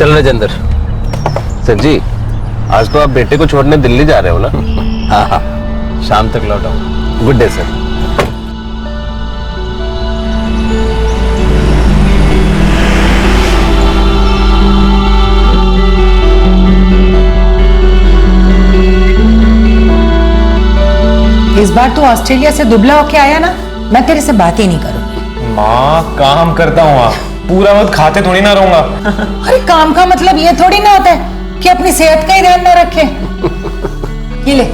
चल राजेंद्र। सर जी, आज तो आप बेटे को छोड़ने दिल्ली जा रहे हो ना? हाँ हाँ, शाम तक लौट आऊंगा। Good day sir. इस बार तू ऑस्ट्रेलिया से दुबला होके आया ना, मैं तेरे से बात ही नहीं करूंगी। माँ काम करता हूँ, आप पूरा वक्त खाते थोड़ी ना रहूंगा। अरे काम का मतलब ये थोड़ी ना होता है कि अपनी सेहत का ही ध्यान ना रखे। ये ले।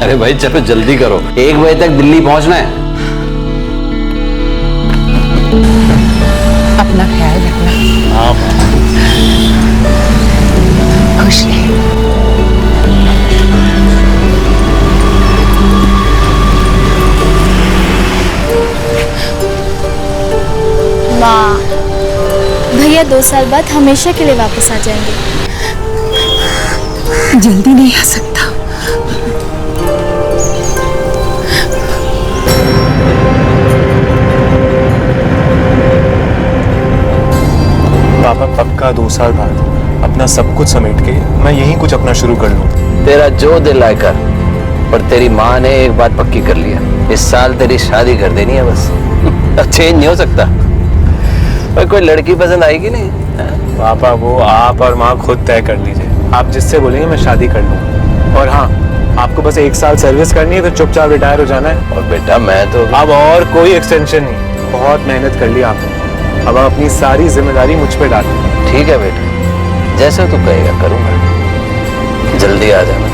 अरे भाई चलो जल्दी करो, 1 बजे तक दिल्ली पहुंचना है। अपना ख्याल रखना। हाँ खुश रहे। माँ, भैया 2 साल बाद हमेशा के लिए वापस आ जाएंगे। जल्दी नहीं आ सकता। पापा पक्का 2 साल बाद अपना सब कुछ समेट के मैं यहीं कुछ अपना शुरू कर लूँ। तेरा जो दिल आए कर, पर तेरी माँ ने एक बात पक्की कर लिया, इस साल तेरी शादी कर देनी है बस। अब चेंज नहीं हो सकता। और कोई लड़की पसंद आएगी नहीं? पापा वो आप और माँ खुद तय कर लीजिए, आप जिससे बोलेंगे मैं शादी कर लूँ। और हाँ, आपको बस 1 साल सर्विस करनी है तो चुपचाप रिटायर हो जाना है। और बेटा मैं तो अब और कोई एक्सटेंशन नहीं, बहुत मेहनत कर ली आपने, अब आप अपनी सारी जिम्मेदारी मुझ पे डाल दीजिए। ठीक है बेटा, जैसे तू कहेगा करूंगा। जल्दी आ जाना,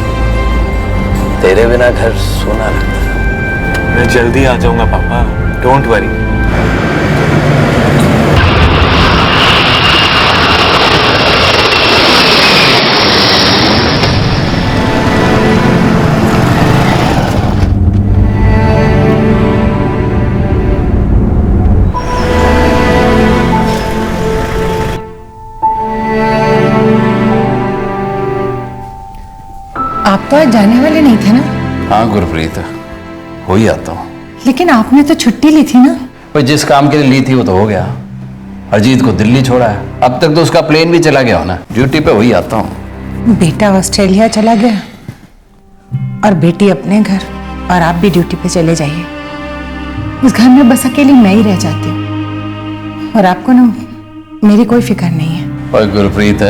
तेरे बिना घर सोना लगता है। मैं जल्दी आ जाऊंगा पापा, डोंट वरी। आप तो आज जाने वाले नहीं थे ना? हाँ गुरप्रीत, हो ही आता हूँ। लेकिन आपने तो छुट्टी ली थी ना? भाई जिस काम के लिए ली थी वो तो हो गया। अजीत को दिल्ली छोड़ा है, अब तक तो उसका प्लेन भी चला गया हो ना। ड्यूटी पे वही आता हूँ। बेटा ऑस्ट्रेलिया चला गया और बेटी अपने घर, और आप भी ड्यूटी पे चले जाइए। इस घर में बस अकेली मैं ही रह जाती हूँ, और आपको ना मेरी कोई फिक्र नहीं है। और गुरप्रीत,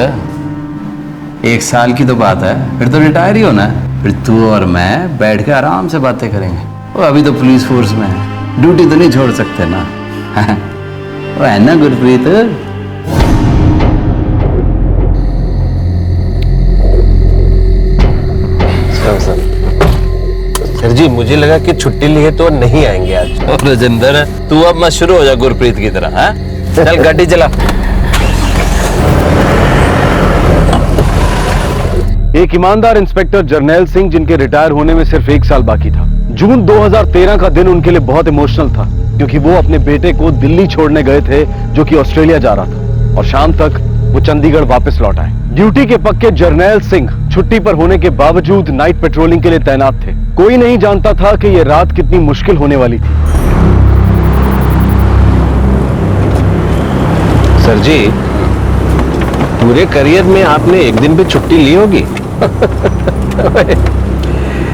1 साल की तो बात है, फिर तो रिटायर ही होना है। फिर तू और मैं बैठ के आराम से बातें करेंगे। वो अभी तो पुलिस फोर्स में है, ड्यूटी तो नहीं छोड़ सकते ना। वो है ना गुरप्रीत? सर जी, मुझे लगा कि छुट्टी ली है तो नहीं आएंगे आज। और राजेंद्र, तू अब मत शुरू हो जा गुरप्रीत की तरह। हाँ चल गाड़ी चला। एक ईमानदार इंस्पेक्टर जर्नैल सिंह, जिनके रिटायर होने में सिर्फ 1 साल बाकी था। जून 2013 का दिन उनके लिए बहुत इमोशनल था, क्योंकि वो अपने बेटे को दिल्ली छोड़ने गए थे, जो कि ऑस्ट्रेलिया जा रहा था, और शाम तक वो चंडीगढ़ वापस लौट आए। ड्यूटी के पक्के जर्नैल सिंह छुट्टी पर होने के बावजूद नाइट पेट्रोलिंग के लिए तैनात थे। कोई नहीं जानता था कि यह रात कितनी मुश्किल होने वाली थी। सर जी, पूरे करियर में आपने एक दिन भी छुट्टी ली होगी?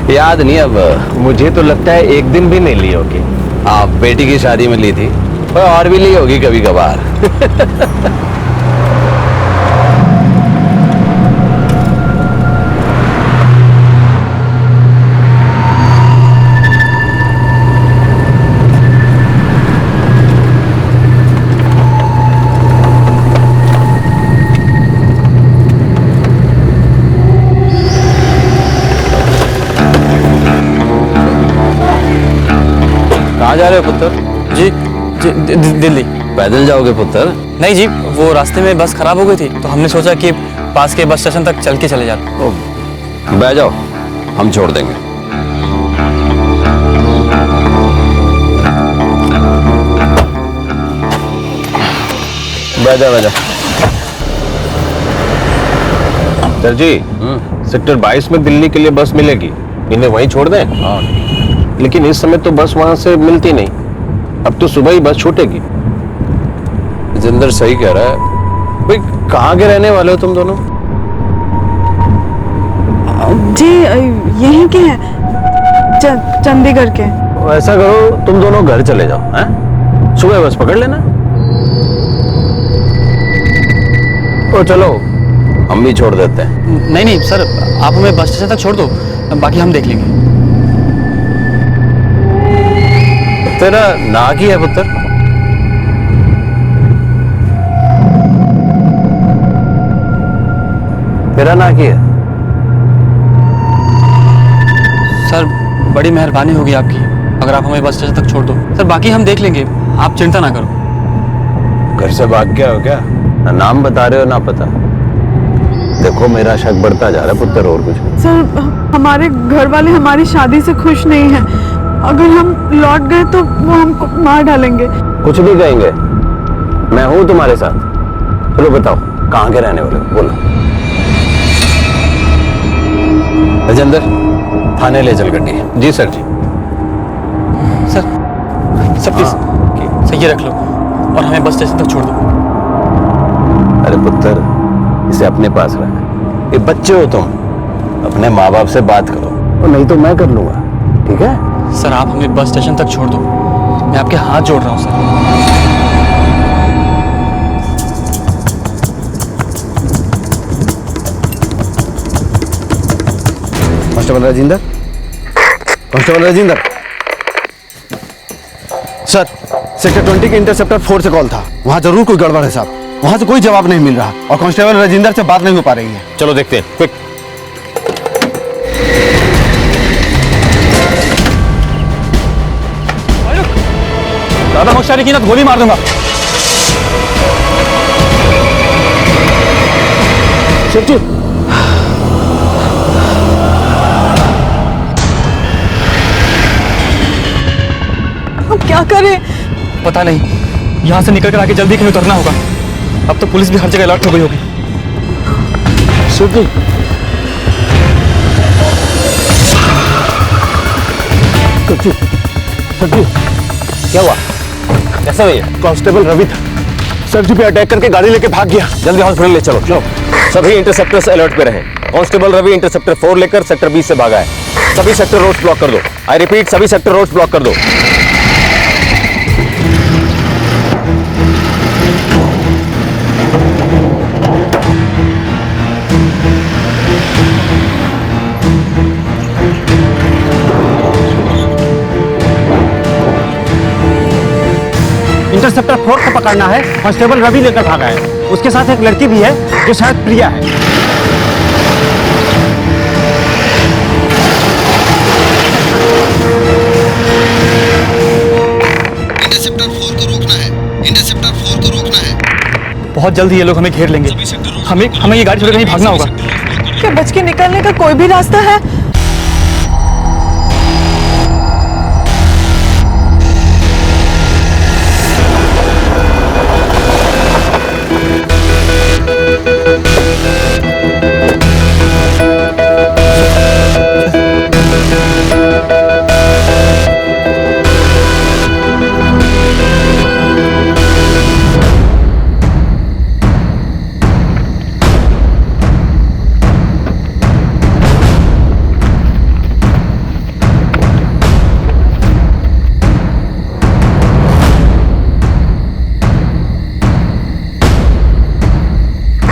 याद नहीं अब। मुझे तो लगता है एक दिन भी नहीं ली होगी। हाँ, बेटी की शादी में ली थी, और भी ली होगी कभी कभार। कहाँ जा रहे हो पुत्र? जी दिल्ली। पैदल जाओगे पुत्र? नहीं जी, वो रास्ते में बस खराब हो गई थी, तो हमने सोचा कि पास के बस स्टेशन तक चल के चले जाते। बैठ जाओ, हम छोड़ देंगे। बैठ जा। सर जी, सेक्टर 22 में दिल्ली के लिए बस मिलेगी, इन्हें वहीं छोड़ दें? हाँ। लेकिन इस समय तो बस वहां से मिलती नहीं, अब तो सुबह ही बस छूटेगी। जिंदर सही कह रहा है, भाई कहाँ के रहने वाले हो तुम दोनों? जी यहीं के हैं, चंडीगढ़ के। ऐसा करो तुम दोनों घर चले जाओ, हैं? सुबह बस पकड़ लेना। तो चलो हम भी छोड़ देते हैं। नहीं नहीं सर, आप हमें बस स्टेशन तक छोड़ दो, बाकी हम देख लेंगे। तेरा ना की है पुत्र? तेरा ना की है? सर बड़ी मेहरबानी होगी आपकी अगर आप हमें बस स्टेशन तक छोड़ दो। सर बाकी हम देख लेंगे, आप चिंता ना करो। घर से भाग गया हो क्या? ना नाम बता रहे हो ना पता। देखो मेरा शक बढ़ता जा रहा है पुत्र, और कुछ नहीं। सर हमारे घर वाले हमारी शादी से खुश नहीं हैं। अगर हम लौट गए तो वो हमको मार डालेंगे। कुछ नहीं कहेंगे, मैं हूं तुम्हारे साथ। चलो बताओ कहाँ के रहने वाले हो, बोलो। राजेंद्र थाने ले चल गड्डी। जी सर जी। सर प्लीज सर ये रख लो और हमें बस स्टेशन तक छोड़ दो। अरे पुत्र इसे अपने पास रख, ये बच्चे हो तुम, अपने माँ बाप से बात करो, और नहीं तो मैं कर लूंगा, ठीक है? सर आप हमें बस स्टेशन तक छोड़ दो, मैं आपके हाथ जोड़ रहा हूँ sir. Constable Rajendra, constable Rajendra. Sir sector 20 के इंटरसेप्टर 4 से कॉल था, वहां जरूर कोई गड़बड़ है साहब। वहां से कोई जवाब नहीं मिल रहा और कांस्टेबल राजेंद्र से बात नहीं हो पा रही है। चलो देखते हैं, क्विक। ज्यादा होशियारी की ना तो गोली मार दूंगा। सच्ची हम क्या करें? पता नहीं, यहाँ से निकल कर आगे जल्दी कहीं उतरना होगा। अब तो पुलिस भी हर जगह अलर्ट हो गई होगी। सच्ची सच्ची सच्ची क्या हुआ? कैसा भैया? कांस्टेबल रवि था सर जी पे अटैक करके गाड़ी लेके भाग गया। जल्दी हॉस्पिटल ले चलो। चलो सभी इंटरसेप्टर्स अलर्ट पे रहें। कांस्टेबल रवि इंटरसेप्टर 4 लेकर सेक्टर 20 से भागा है। सभी सेक्टर रोड्स ब्लॉक कर दो। आई रिपीट, सभी सेक्टर रोड्स ब्लॉक कर दो। इंटरसेप्टर 4 को पकड़ना है। कांस्टेबल रवि लेकर भागा है, उसके साथ एक लड़की भी है जो शायद प्रिया है। इंटरसेप्टर 4 को रोकना है, इंटरसेप्टर 4 को रोकना है। बहुत जल्दी ये लोग हमें घेर लेंगे। हमें ये गाड़ी छोड़ कहीं भागना होगा। क्या बच के निकलने का कोई भी रास्ता है?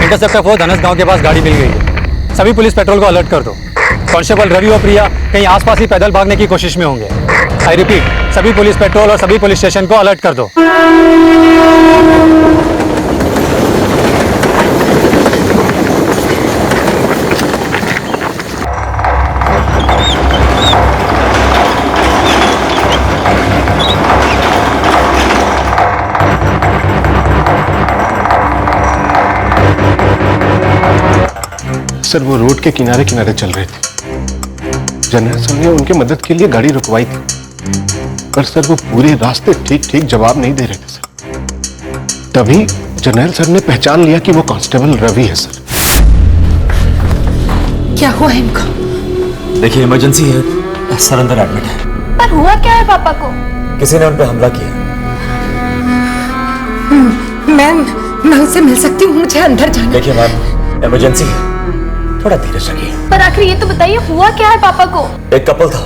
इंटरसेप्टर 4 धनस गांव के पास गाड़ी मिल गई है। सभी पुलिस पेट्रोल को अलर्ट कर दो। कांस्टेबल रवि और प्रिया कहीं आसपास ही पैदल भागने की कोशिश में होंगे। आई रिपीट, सभी पुलिस पेट्रोल और सभी पुलिस स्टेशन को अलर्ट कर दो। सर वो रोड के किनारे किनारे चल रहे थे। जनरल सर ने उनकी मदद के लिए गाड़ी रुकवाई थी, पर सर वो पूरे रास्ते ठीक ठीक जवाब नहीं दे रहे थे सर। तभी जनरल सर ने पहचान लिया कि वो कांस्टेबल रवि है सर। क्या हुआ इनको? देखिए इमरजेंसी है, सर अंदर एडमिट है। पर हुआ क्या है पापा को? किसी ने उन पे हमला किया। मैं उससे मिल सकती हूँ, मुझे अंदर जाना। देखिए मैम, इमरजेंसी है, थोड़ा धीरज रखिए। पर आखिर ये तो बताइए हुआ क्या है पापा को? एक कपल था,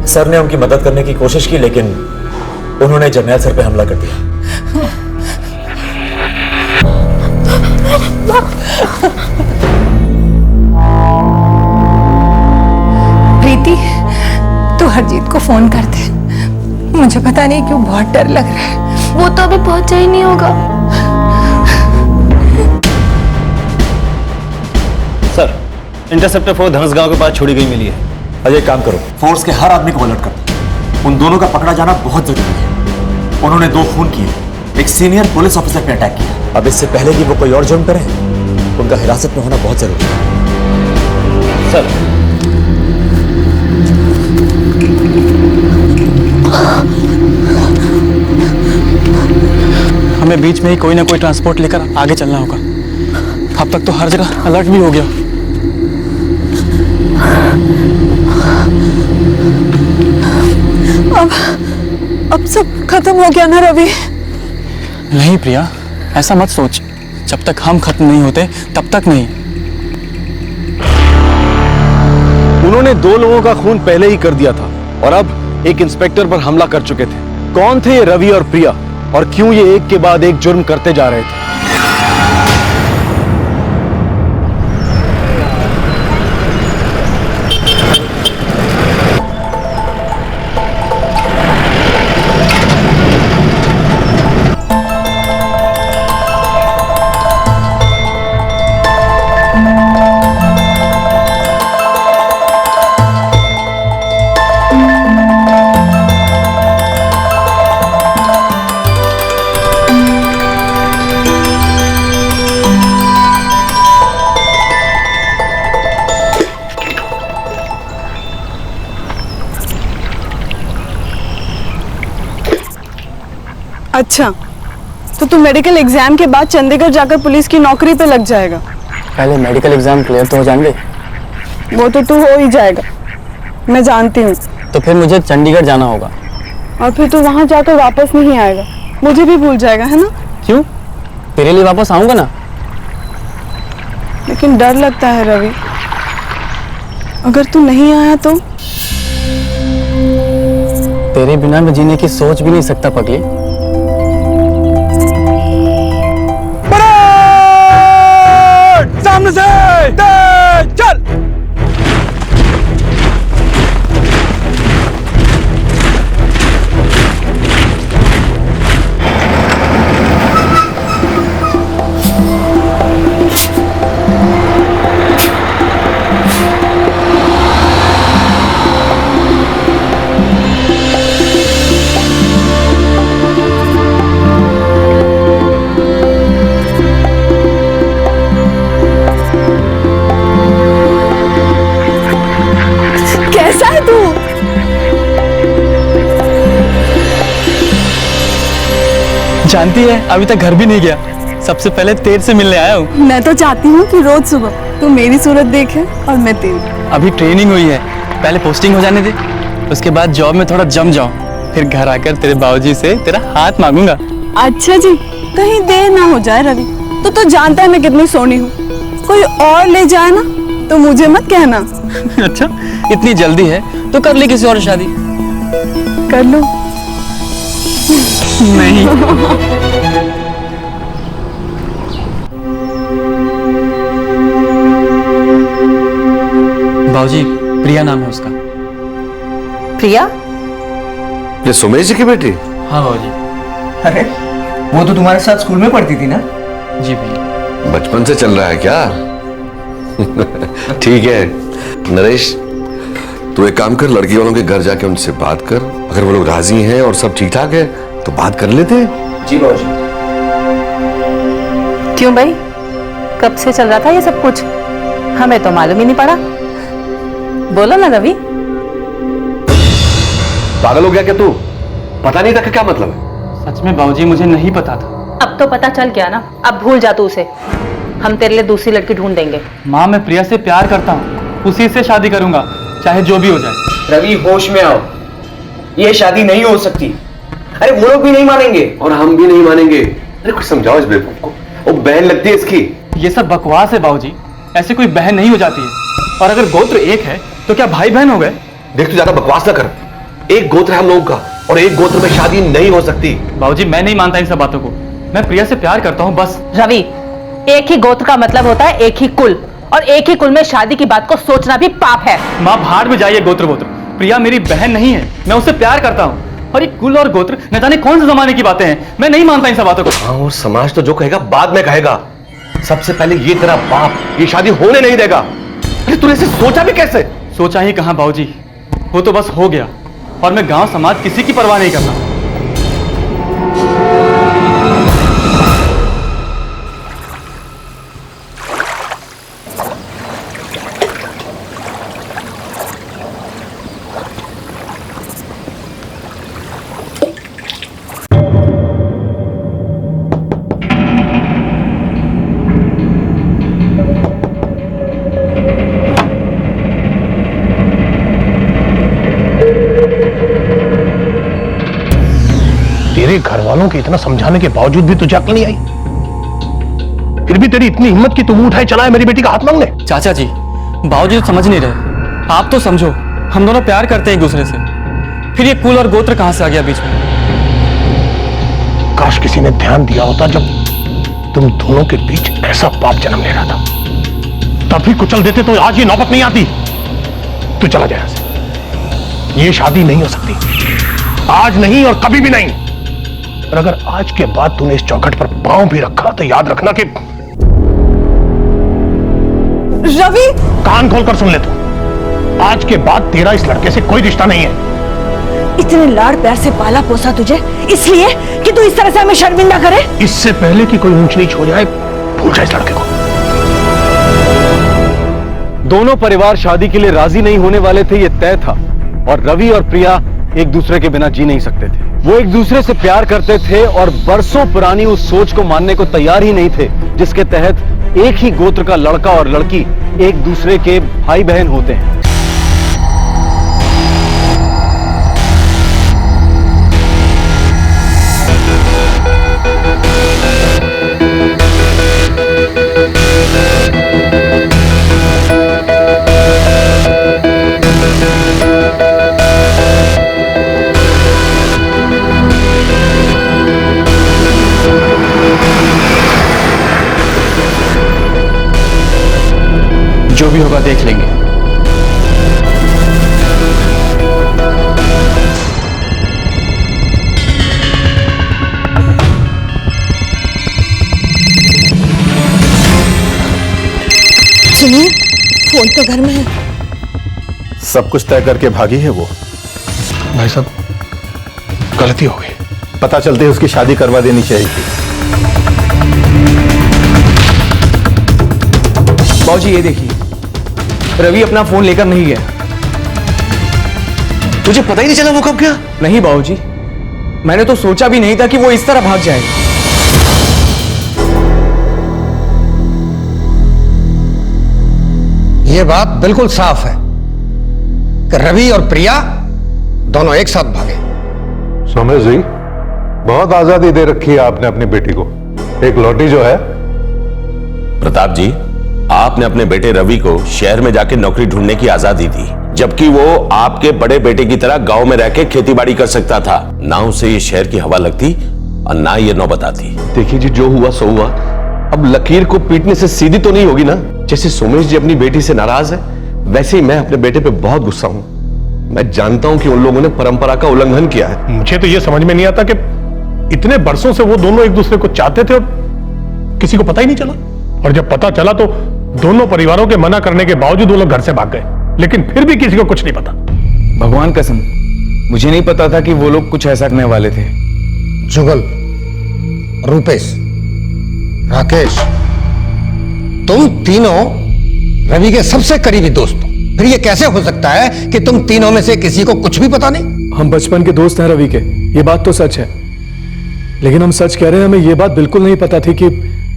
सर ने उनकी मदद करने की कोशिश की लेकिन उन्होंने जर्नैल सर पे हमला कर दिया। प्रीति, तू हरजीत को फोन कर दे, मुझे पता नहीं क्यों बहुत डर लग रहा है। वो तो अभी पहुंचा ही नहीं होगा। सर, इंटरसेप्टर 4 धनसगांव के पास छोड़ी गई मिली है। अजय काम करो, फोर्स के हर आदमी को अलर्ट कर दो। उन दोनों का पकड़ा जाना बहुत जरूरी है। उन्होंने 2 खून किए, एक सीनियर पुलिस ऑफिसर पे अटैक किया। अब इससे पहले कि वो कोई और जुर्म करें, उनका हिरासत में होना बहुत जरूरी है। सर, हमें बीच में ही कोई ना कोई ट्रांसपोर्ट लेकर आगे चलना होगा। अब तक तो हर जगह अलर्ट भी हो गया। अब सब खत्म हो गया ना रवि? नहीं प्रिया, ऐसा मत सोच। जब तक हम खत्म नहीं होते तब तक नहीं। उन्होंने 2 लोगों का खून पहले ही कर दिया था और अब एक इंस्पेक्टर पर हमला कर चुके थे। कौन थे ये रवि और प्रिया, और क्यों ये एक के बाद एक जुर्म करते जा रहे थे? अच्छा, तो तू मेडिकल एग्जाम के बाद चंडीगढ़ जाकर पुलिस की नौकरी पे लग जाएगा। पहले मेडिकल एग्जाम क्लियर तो हो जाएंगे। वो तो तू हो ही जाएगा, मैं जानती हूँ। तो फिर मुझे चंडीगढ़ जाना होगा। और फिर तू वहां जाकर वापस नहीं आएगा, मुझे भी भूल जाएगा, है ना? क्यों? तेरे लिए वापस आऊंगा ना। लेकिन डर लगता है रवि, अगर तू नहीं आया तो? तेरे बिना मैं जीने की सोच भी नहीं सकता पगली। सामने से चल। जानती है, अभी तक घर भी नहीं गया। सबसे पहले तेरे से मिलने आया हूँ। मैं तो चाहती हूँ कि रोज सुबह तू मेरी सूरत देखे और मैं तेरी। अभी ट्रेनिंग हुई है, पहले पोस्टिंग हो जाने दे, उसके बाद जॉब में थोड़ा जम जाऊं, फिर घर आकर तेरे बाबूजी से तेरा हाथ मांगूंगा। अच्छा जी, कहीं देर ना हो जाए रवि। तो जानता है मैं कितनी सोनी हूँ, कोई और ले जाए ना तो मुझे मत कहना। अच्छा, इतनी जल्दी है तो कर ले किसी और शादी। कर लो। नहीं। बाबूजी, प्रिया नाम है उसका। प्रिया? ये सुमेश जी की बेटी? हाँ बाबूजी। अरे वो तो तुम्हारे साथ स्कूल में पढ़ती थी ना? जी भैया। बचपन से चल रहा है क्या? ठीक है नरेश, तू एक काम कर, लड़की वालों के घर जाके उनसे बात कर। अगर वो लोग राजी हैं और सब ठीक ठाक है तो बात कर लेते हैं। जी बाबूजी। क्यों भाई, कब से चल रहा था ये सब कुछ? हमें तो मालूम ही नहीं पड़ा। बोलो ना रवि। पागल हो गया क्या तू? पता नहीं था क्या मतलब है? सच में बाबूजी, मुझे नहीं पता था। अब तो पता चल गया ना, अब भूल जा तू उसे। हम तेरे लिए दूसरी लड़की ढूंढ देंगे। माँ, मैं प्रिया से प्यार करता हूँ, उसी से शादी करूंगा, चाहे जो भी हो जाए। रवि होश में आओ, ये शादी नहीं हो सकती। अरे वो लोग भी नहीं मानेंगे और हम भी नहीं मानेंगे। अरे कुछ समझाओ इस बेवकूफ को। वो बहन लगती है इसकी। ये सब बकवास है बाबूजी, ऐसे कोई बहन नहीं हो जाती है। और अगर गोत्र एक है तो क्या भाई बहन हो गए? देख तू ज्यादा बकवास ना कर, एक गोत्र है हम लोगों का और एक गोत्र में शादी नहीं हो सकती। बाबूजी मैं नहीं मानता इन सब बातों को, मैं प्रिया से प्यार करता हूँ बस। रवि, एक ही गोत्र का मतलब होता है एक ही कुल, और एक ही कुल में शादी की बात को सोचना भी पाप है। माँ भाड़ में जाइए गोत्र गोत्र, प्रिया मेरी बहन नहीं है, मैं उससे प्यार करता हूँ। और ये कुल और गोत्र न जाने कौन से जमाने की बातें हैं, मैं नहीं मानता इन सब बातों को। हाँ, और समाज तो जो कहेगा बाद में कहेगा। सबसे पहले ये तेरा बाप ये शादी होने नहीं देगा। अरे तूने इसे सोचा भी कैसे? सोचा ही कहां बाबूजी, वो तो बस हो गया, और मैं गांव समाज किसी की परवाह नहीं करता। तेरे घर वालों के इतना समझाने के बावजूद भी तुझे अक्ल नहीं आई? फिर भी तेरी इतनी हिम्मत कि तुम उठाए चला है मेरी बेटी का हाथ मांगने? चाचा जी, बाबूजी तो समझ नहीं रहे, आप तो समझो, हम दोनों प्यार करते हैं एक दूसरे से, फिर ये कुल और गोत्र कहां से आ गया बीच में? काश किसी ने ध्यान दिया होता जब तुम दोनों के बीच ऐसा पाप जन्म ले रहा था, तब भी कुचल देते तो आज ये नौबत नहीं आती। तू चला जाए यहाँ से, ये शादी नहीं हो सकती, आज नहीं और कभी भी नहीं। और अगर आज के बाद तूने इस चौखट पर पांव भी रखा तो याद रखना कि रवि, कान खोलकर सुन ले तू, आज के बाद तेरा इस लड़के से कोई रिश्ता नहीं है। इतने लाड़ प्यार से पाला पोसा तुझे इसलिए कि तू इस तरह से हमें शर्मिंदा करे? इससे पहले कि कोई ऊंच नीच हो जाए, भूल जा इस लड़के को। दोनों परिवार शादी के लिए राजी नहीं होने वाले थे, ये तय था। और रवि और प्रिया एक दूसरे के बिना जी नहीं सकते थे। वो एक दूसरे से प्यार करते थे और बरसों पुरानी उस सोच को मानने को तैयार ही नहीं थे जिसके तहत एक ही गोत्र का लड़का और लड़की एक दूसरे के भाई बहन होते हैं। जो भी होगा देख लेंगे। सुनिए, फोन तो घर में है। सब कुछ तय करके भागी है वो। भाई साहब, गलती हो गई। पता चलते ही उसकी शादी करवा देनी चाहिए थी। बाबूजी ये देखिए, रवि अपना फोन लेकर नहीं गया। तुझे पता ही नहीं चला वो कब गया? नहीं बाबूजी, मैंने तो सोचा भी नहीं था कि वो इस तरह भाग जाएगा। ये बात बिल्कुल साफ है कि रवि और प्रिया दोनों एक साथ भागे। सोमेश जी, बहुत आजादी दे रखी है आपने अपनी बेटी को। एक लौटी जो है। प्रताप जी, आपने अपने बेटे रवि को शहर में जाके नौकरी ढूंढने की आजादी दी, जबकि वो आपके बड़े बेटे की तरह गांव में रह के खेतीबाड़ी कर सकता था। ना उसे ये शहर की हवा लगती और ना ये नौबत आती। देखिए जी, जो हुआ सो हुआ। अब लकीर को पीटने से सीधी तो नहीं होगी ना। जैसे सोमेश जी अपनी बेटी से नाराज है, वैसे ही मैं अपने बेटे पे बहुत गुस्सा हूं। मैं जानता हूं कि उन लोगों ने परंपरा का उल्लंघन किया है। मुझे तो यह समझ में नहीं आता कि इतने बरसों से वो दोनों एक दूसरे को चाहते थे और किसी को पता ही नहीं चला। और जब पता चला तो दोनों परिवारों के मना करने के बावजूद वो लोग घर से भाग गए, लेकिन फिर भी किसी को कुछ नहीं पता। भगवान कसम, मुझे नहीं पता था कि वो लोग कुछ ऐसा करने वाले थे। जुगल, रूपेश, राकेश, तुम तीनों रवि के सबसे करीबी दोस्त हो। फिर ये कैसे हो सकता है कि तुम तीनों में से किसी को कुछ भी पता नहीं? हम बचपन के दोस्त हैं रवि के, ये बात तो सच है। लेकिन हम सच कह रहे हैं, हमें ये बात बिल्कुल नहीं पता थी कि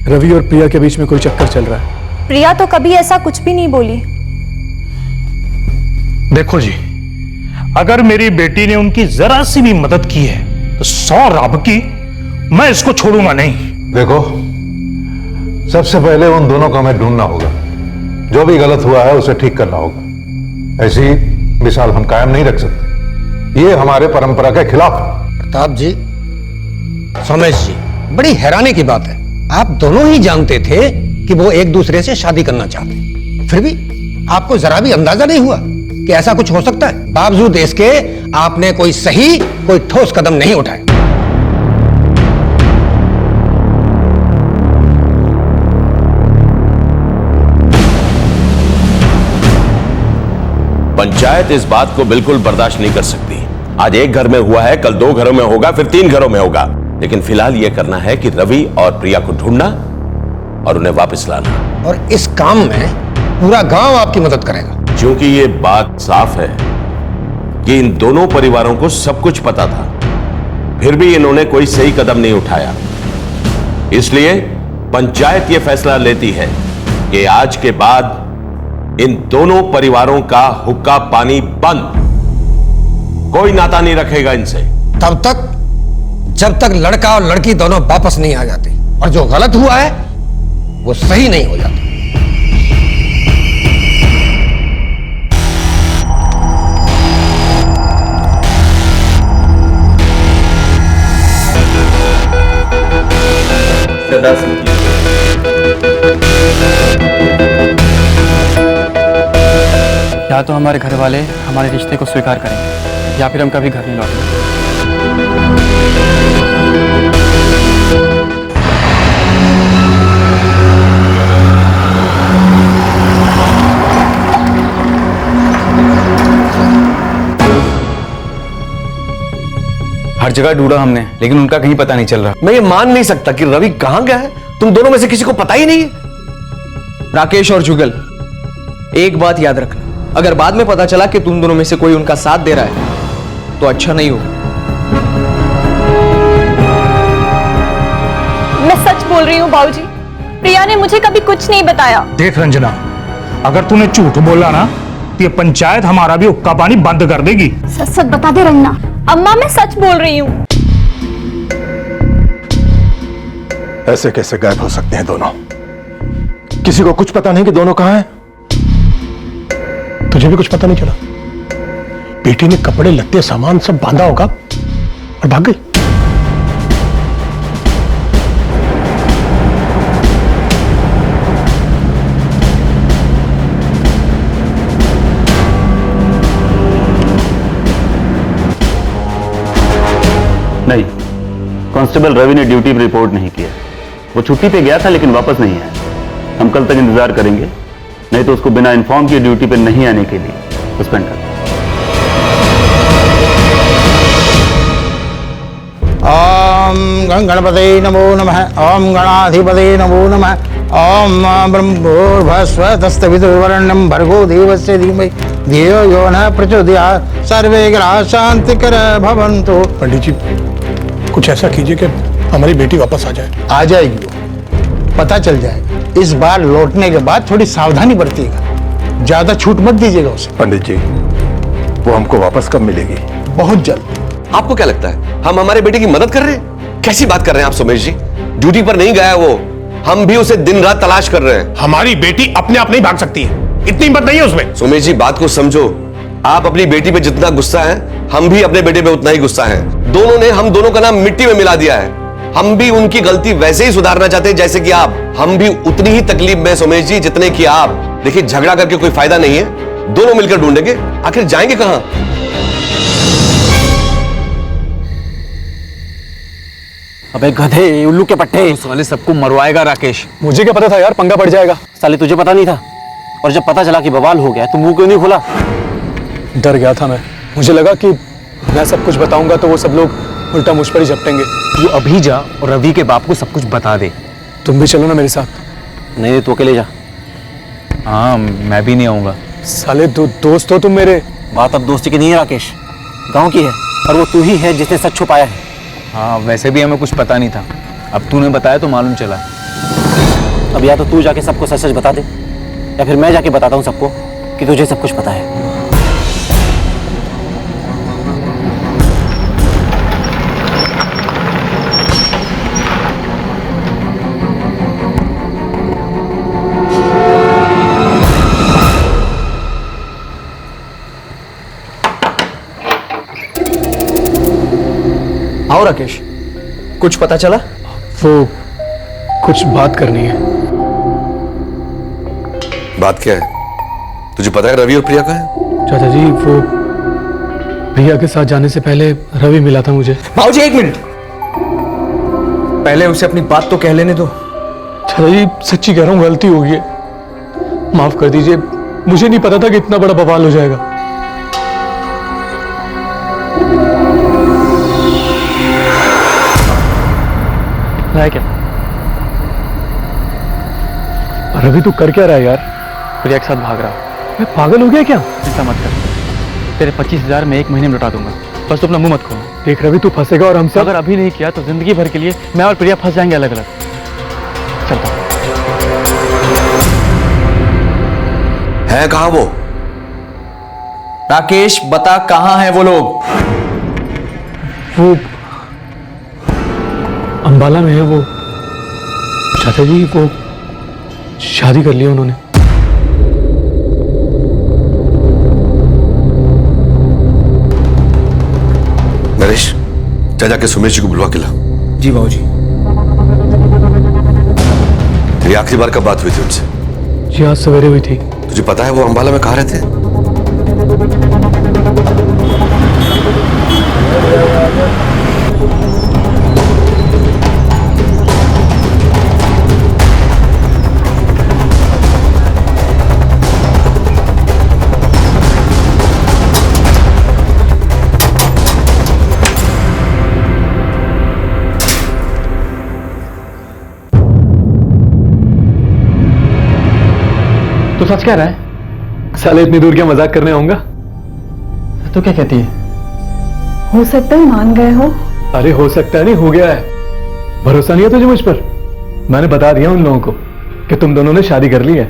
रवि और प्रिया के बीच में कोई चक्कर चल रहा है। प्रिया तो कभी ऐसा कुछ भी नहीं बोली। देखो जी, अगर मेरी बेटी ने उनकी जरा सी भी मदद की है तो 100 राब की मैं इसको छोड़ूंगा नहीं। देखो, सबसे पहले उन दोनों को हमें ढूंढना होगा। जो भी गलत हुआ है उसे ठीक करना होगा। ऐसी मिसाल हम कायम नहीं रख सकते, ये हमारे परंपरा के खिलाफ है। प्रताप जी, सोमेश जी, बड़ी हैरानी की बात है, आप दोनों ही जानते थे कि वो एक दूसरे से शादी करना चाहते, फिर भी आपको जरा भी अंदाजा नहीं हुआ कि ऐसा कुछ हो सकता है। बावजूद इसके आपने कोई सही, कोई ठोस कदम नहीं उठाया। पंचायत इस बात को बिल्कुल बर्दाश्त नहीं कर सकती। आज एक घर में हुआ है, कल 2 घरों में होगा, फिर 3 घरों में होगा, लेकिन फिलहाल यह करना है कि रवि और प्रिया को ढूंढना और उन्हें वापस लाना। और इस काम में पूरा गांव आपकी मदद करेगा। क्योंकि ये बात साफ है कि इन दोनों परिवारों को सब कुछ पता था, फिर भी इन्होंने कोई सही कदम नहीं उठाया। इसलिए पंचायत यह फैसला लेती है कि आज के बाद इन दोनों परिवारों का हुक्का पानी बंद, कोई नाता नहीं रखेगा इनसे तब तक जब तक लड़का और लड़की दोनों वापस नहीं आ जाते, और जो गलत हुआ है वो सही नहीं हो जाता। या तो हमारे घर वाले हमारे रिश्ते को स्वीकार करेंगे या फिर हम कभी घर नहीं लौटेंगे। हर जगह ढूंढा हमने, लेकिन उनका कहीं पता नहीं चल रहा। मैं ये मान नहीं सकता कि रवि कहां गया है। तुम दोनों में से किसी को पता ही नहीं है। राकेश और जुगल, एक बात याद रखना, अगर बाद में पता चला कि तुम दोनों में से कोई उनका साथ दे रहा है तो अच्छा नहीं होगा। मैं सच बोल रही हूँ बाबूजी, प्रिया ने मुझे कभी कुछ नहीं बताया। देख रंजना, अगर तूने झूठ बोला ना तो ये पंचायत हमारा भी हुक्का पानी बंद कर देगी। सच सच बता दे रंजना। अम्मा मैं सच बोल रही हूँ। ऐसे कैसे गायब हो सकते हैं दोनों? किसी को कुछ पता नहीं कि दोनों कहां हैं? तुझे भी कुछ पता नहीं चला? बेटी ने कपड़े लत्ते सामान सब बांधा होगा और भाग गई। नहीं, कांस्टेबल रवि ने ड्यूटी पर रिपोर्ट नहीं किया। वो छुट्टी पे गया था लेकिन वापस नहीं आया। हम कल तक इंतजार करेंगे, नहीं तो उसको बिना इन्फॉर्म किए ड्यूटी पे नहीं आने के लिए सस्पेंड कर। ओम गणपते नमो नमः। ओम गणाधिपते नमो नमः। ओम ब्रह्मोर्भस्वतस्तवितुर्वरेण्यं भर्गो देवस्य धीमहि धियो यो न प्रचोदयात्। सर्वे ग्रहाः शान्तिकर भवन्तु। पंडित जी, कुछ ऐसा कीजिए कि हमारी बेटी वापस आ जाए। आ जाएगी वो, पता चल जाएगा। इस बार लौटने के बाद थोड़ी सावधानी बरतिएगा, ज्यादा छूट मत दीजिएगा उसे। पंडित जी, वो हमको वापस कब मिलेगी? बहुत जल्द। आपको क्या लगता है हम हमारे बेटे की मदद कर रहे हैं? कैसी बात कर रहे हैं आप सोमेश जी? ड्यूटी पर नहीं गया है वो, हम भी उसे दिन रात तलाश कर रहे हैं। हमारी बेटी अपने आप नहीं भाग सकती है, इतनी हिम्मत नहीं है उसमें। सोमेश जी, बात को समझो। आप अपनी बेटी पे जितना गुस्सा है, हम भी अपने बेटे पे उतना ही गुस्सा है। दोनों ने हम दोनों का नाम मिट्टी में मिला दिया है। हम भी उनकी गलती वैसे ही सुधारना चाहते हैं जैसे कि आप। हम भी उतनी ही तकलीफ में सोमेश जी जितने की आप। देखिए, झगड़ा करके कोई फायदा नहीं है, दोनों मिलकर ढूंढेंगे। आखिर जाएंगे कहां? अबे गधे, उल्लू के पट्टे साले सबको मरवाएगा राकेश। मुझे क्या पता था यार, पंगा पड़ जाएगा। साले तुझे पता नहीं था? और जब पता चला कि बवाल हो गया तो मुंह क्यों नहीं खोला? डर गया था मैं। मुझे लगा कि मैं सब कुछ बताऊंगा तो वो सब लोग उल्टा मुझ पर ही झपटेंगे। तू अभी जा और रवि के बाप को सब कुछ बता दे। तुम भी चलो ना मेरे साथ। नहीं, तू अकेले जा। हाँ, मैं भी नहीं आऊंगा। साले दोस्त हो तुम मेरे। बात अब दोस्ती की नहीं है राकेश, गांव की है, और वो तू ही है जिसने सच छुपाया है। हाँ, वैसे भी हमें कुछ पता नहीं था, अब तूने बताया तो मालूम चला। अब या तो तू जाके सबको सच सच बता दे, या फिर मैं जाके बताता हूँ सबको कि तुझे सब कुछ पता है। बताओ राकेश, कुछ पता चला? वो कुछ बात करनी है। बात क्या है? तुझे पता है रवि और प्रिया कहाँ है? चाचा जी, वो प्रिया के साथ जाने से पहले रवि मिला था मुझे। भाऊजी एक मिनट, पहले उसे अपनी बात तो कह लेने दो। चाचा जी सच्ची कह रहा हूँ, गलती हो गई है, माफ कर दीजिए। मुझे नहीं पता था कि इतना बड़ा बवाल हो जाएगा। है क्या? रवि तू कर क्या रहा है यार? प्रिया के साथ भाग रहा। मैं पागल हो गया क्या? चिंता मत कर, तेरे 25,000 मैं 1 महीने में लौटा दूंगा। बस तू अपना मुंह मत खोल। देख रवि, तू फंसेगा और हम सब अगर अभी नहीं किया तो जिंदगी भर के लिए मैं और प्रिया फंस जाएंगे अलग अलग। चलता हूं। है कहाँ वो? राकेश बता, कहां हैं वो लोग? वो अंबाला में है। वो चाचा जी, वो शादी कर लिया उन्होंने। नरेश, जा जाके सुमेश जी को बुलवा के ला। जी बाबूजी। ये आखिरी बार कब बात हुई थी उनसे? जी आज सवेरे हुई थी। तुझे पता है वो अंबाला में कहाँ रहते हैं? तो सच कह रहा है? साले इतनी दूर क्या मजाक करने आऊंगा? तो क्या कहती है? हो सकता है मान गए हो। अरे हो सकता है नहीं, हो गया है। भरोसा नहीं है तुझे मुझ पर? मैंने बता दिया उन लोगों को कि तुम दोनों ने शादी कर ली है।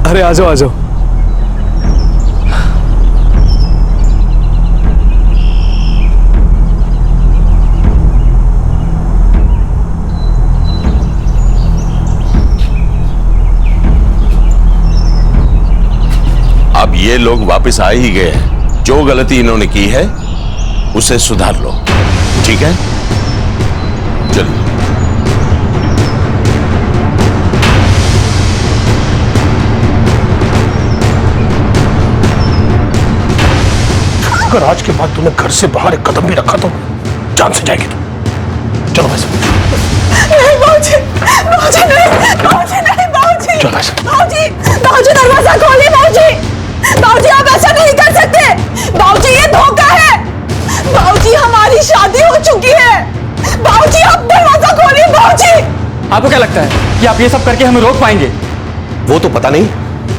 अरे आ जाओ आ जाओ। अब ये लोग वापस आ ही गए हैं। जो गलती इन्होंने की है उसे सुधार लो, ठीक है? चलो। अगर आज के बाद तूने घर से बाहर एक कदम भी रखा तो जान से जाएगी तू। चलो बस। नहीं बाबूजी, बाबूजी नहीं, बाबूजी नहीं, बाबूजी। चलो बस। बाबूजी, बाबूजी दरवाजा खोलिए बाबूजी। बाबूजी आप ऐसा नहीं कर सकते। बाबूजी ये धोखा है। बाबूजी हमारी शादी हो चुकी है। बाबूजी आप दरवाजा खोलिए बाबूजी। आपको क्या लगता है कि आप ये सब करके हमें रोक पाएंगे? वो तो पता नहीं,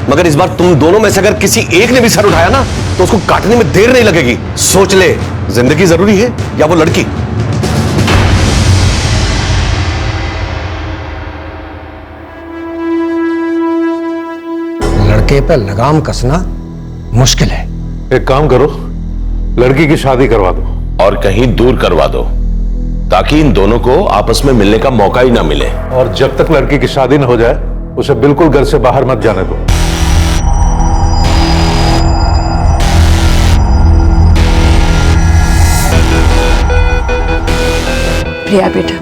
मगर इस बार तुम दोनों में से अगर किसी एक ने भी सर उठाया ना तो उसको काटने में देर नहीं लगेगी। सोच ले, जिंदगी जरूरी है या वो लड़की? लड़के पे लगाम कसना मुश्किल है। एक काम करो, लड़की की शादी करवा दो और कहीं दूर करवा दो ताकि इन दोनों को आपस में मिलने का मौका ही ना मिले। और जब तक लड़की की शादी न हो जाए उसे बिल्कुल घर से बाहर मत जाने दो। प्रिया बेटा,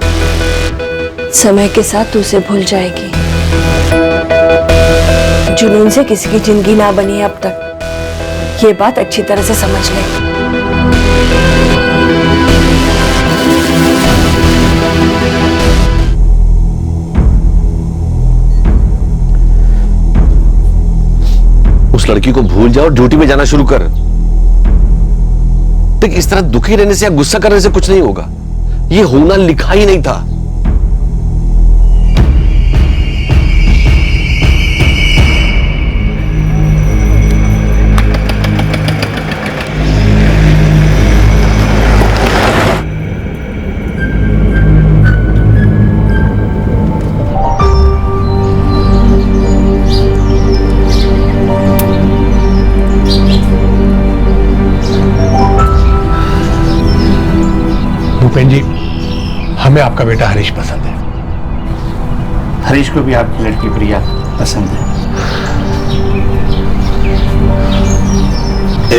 समय के साथ तू उसे भूल जाएगी। जुनून से किसी की जिंदगी ना बनी है अब तक, ये बात अच्छी तरह से समझ ले। उस लड़की को भूल जाओ और ड्यूटी में जाना शुरू कर। देख, इस तरह दुखी रहने से या गुस्सा करने से कुछ नहीं होगा। ये होना लिखा ही नहीं था। भूपेन जी, हमें आपका बेटा हरीश पसंद है। हरीश को भी आपकी लड़की प्रिया पसंद है।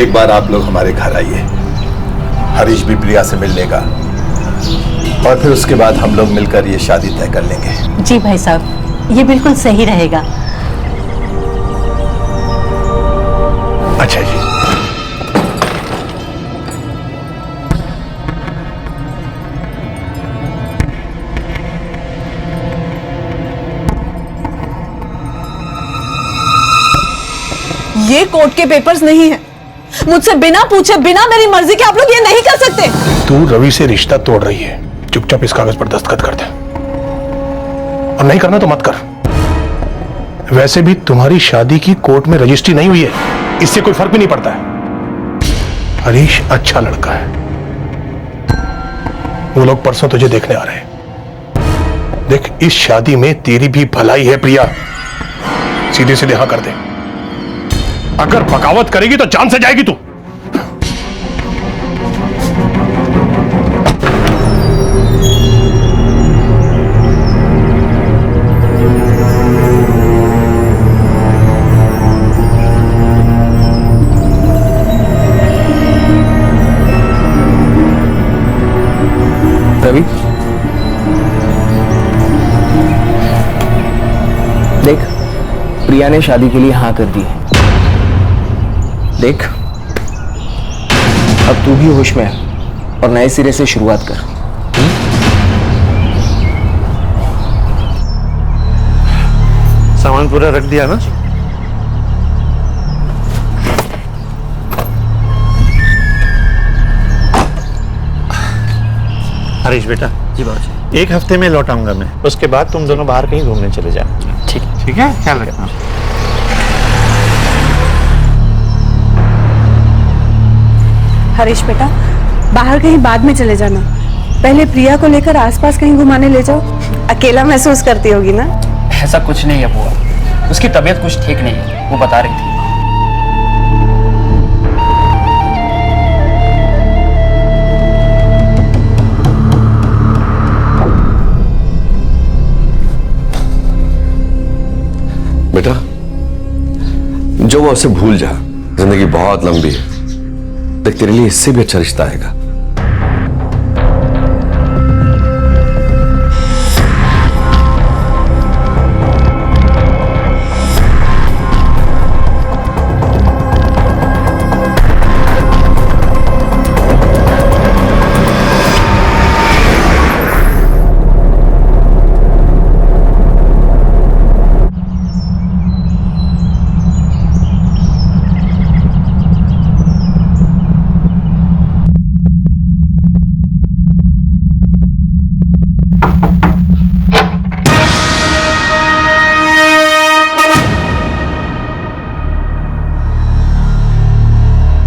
एक बार आप लोग हमारे घर आइए, हरीश भी प्रिया से मिल लेगा और फिर उसके बाद हम लोग मिलकर ये शादी तय कर लेंगे। जी भाई साहब, ये बिल्कुल सही रहेगा। अच्छा जी। ये कोर्ट के पेपर्स नहीं है। मुझसे बिना पूछे, बिना मेरी मर्जी के आप लोग ये नहीं कर सकते। तू रवि से रिश्ता तोड़ रही है, चुपचाप इस कागज पर दस्तखत कर दे, और नहीं करना तो मत कर। वैसे भी तुम्हारी शादी की कोर्ट में रजिस्ट्री नहीं हुई है, इससे कोई फर्क भी नहीं पड़ता है। हरीश अच्छा लड़का है, वो लोग परसों तुझे देखने आ रहे हैं। देख, इस शादी में तेरी भी भलाई है प्रिया, सीधे सीधे हाँ कर दे। अगर बगावत करेगी तो जान से जाएगी तू। रवि, देख, प्रिया ने शादी के लिए हाँ कर दी है। देख, अब तू भी होश में है और नए सिरे से शुरुआत कर। सामान पूरा रख दिया ना? हरीश बेटा। जी बाबूजी। एक हफ्ते में लौट आऊंगा मैं, उसके बाद तुम दोनों बाहर कहीं घूमने चले जाओ। ठीक है, ठीक है, ख्याल रखना। हरीश बेटा, बाहर कहीं बाद में चले जाना, पहले प्रिया को लेकर आसपास कहीं घुमाने ले जाओ। अकेला महसूस करती होगी ना? ऐसा कुछ नहीं है बुआ, उसकी तबीयत कुछ ठीक नहीं है, वो बता रही थी। बेटा, जो वो उसे भूल जा, जिंदगी बहुत लंबी है। देख, तेरे लिए इससे भी अच्छा रिश्ता आएगा।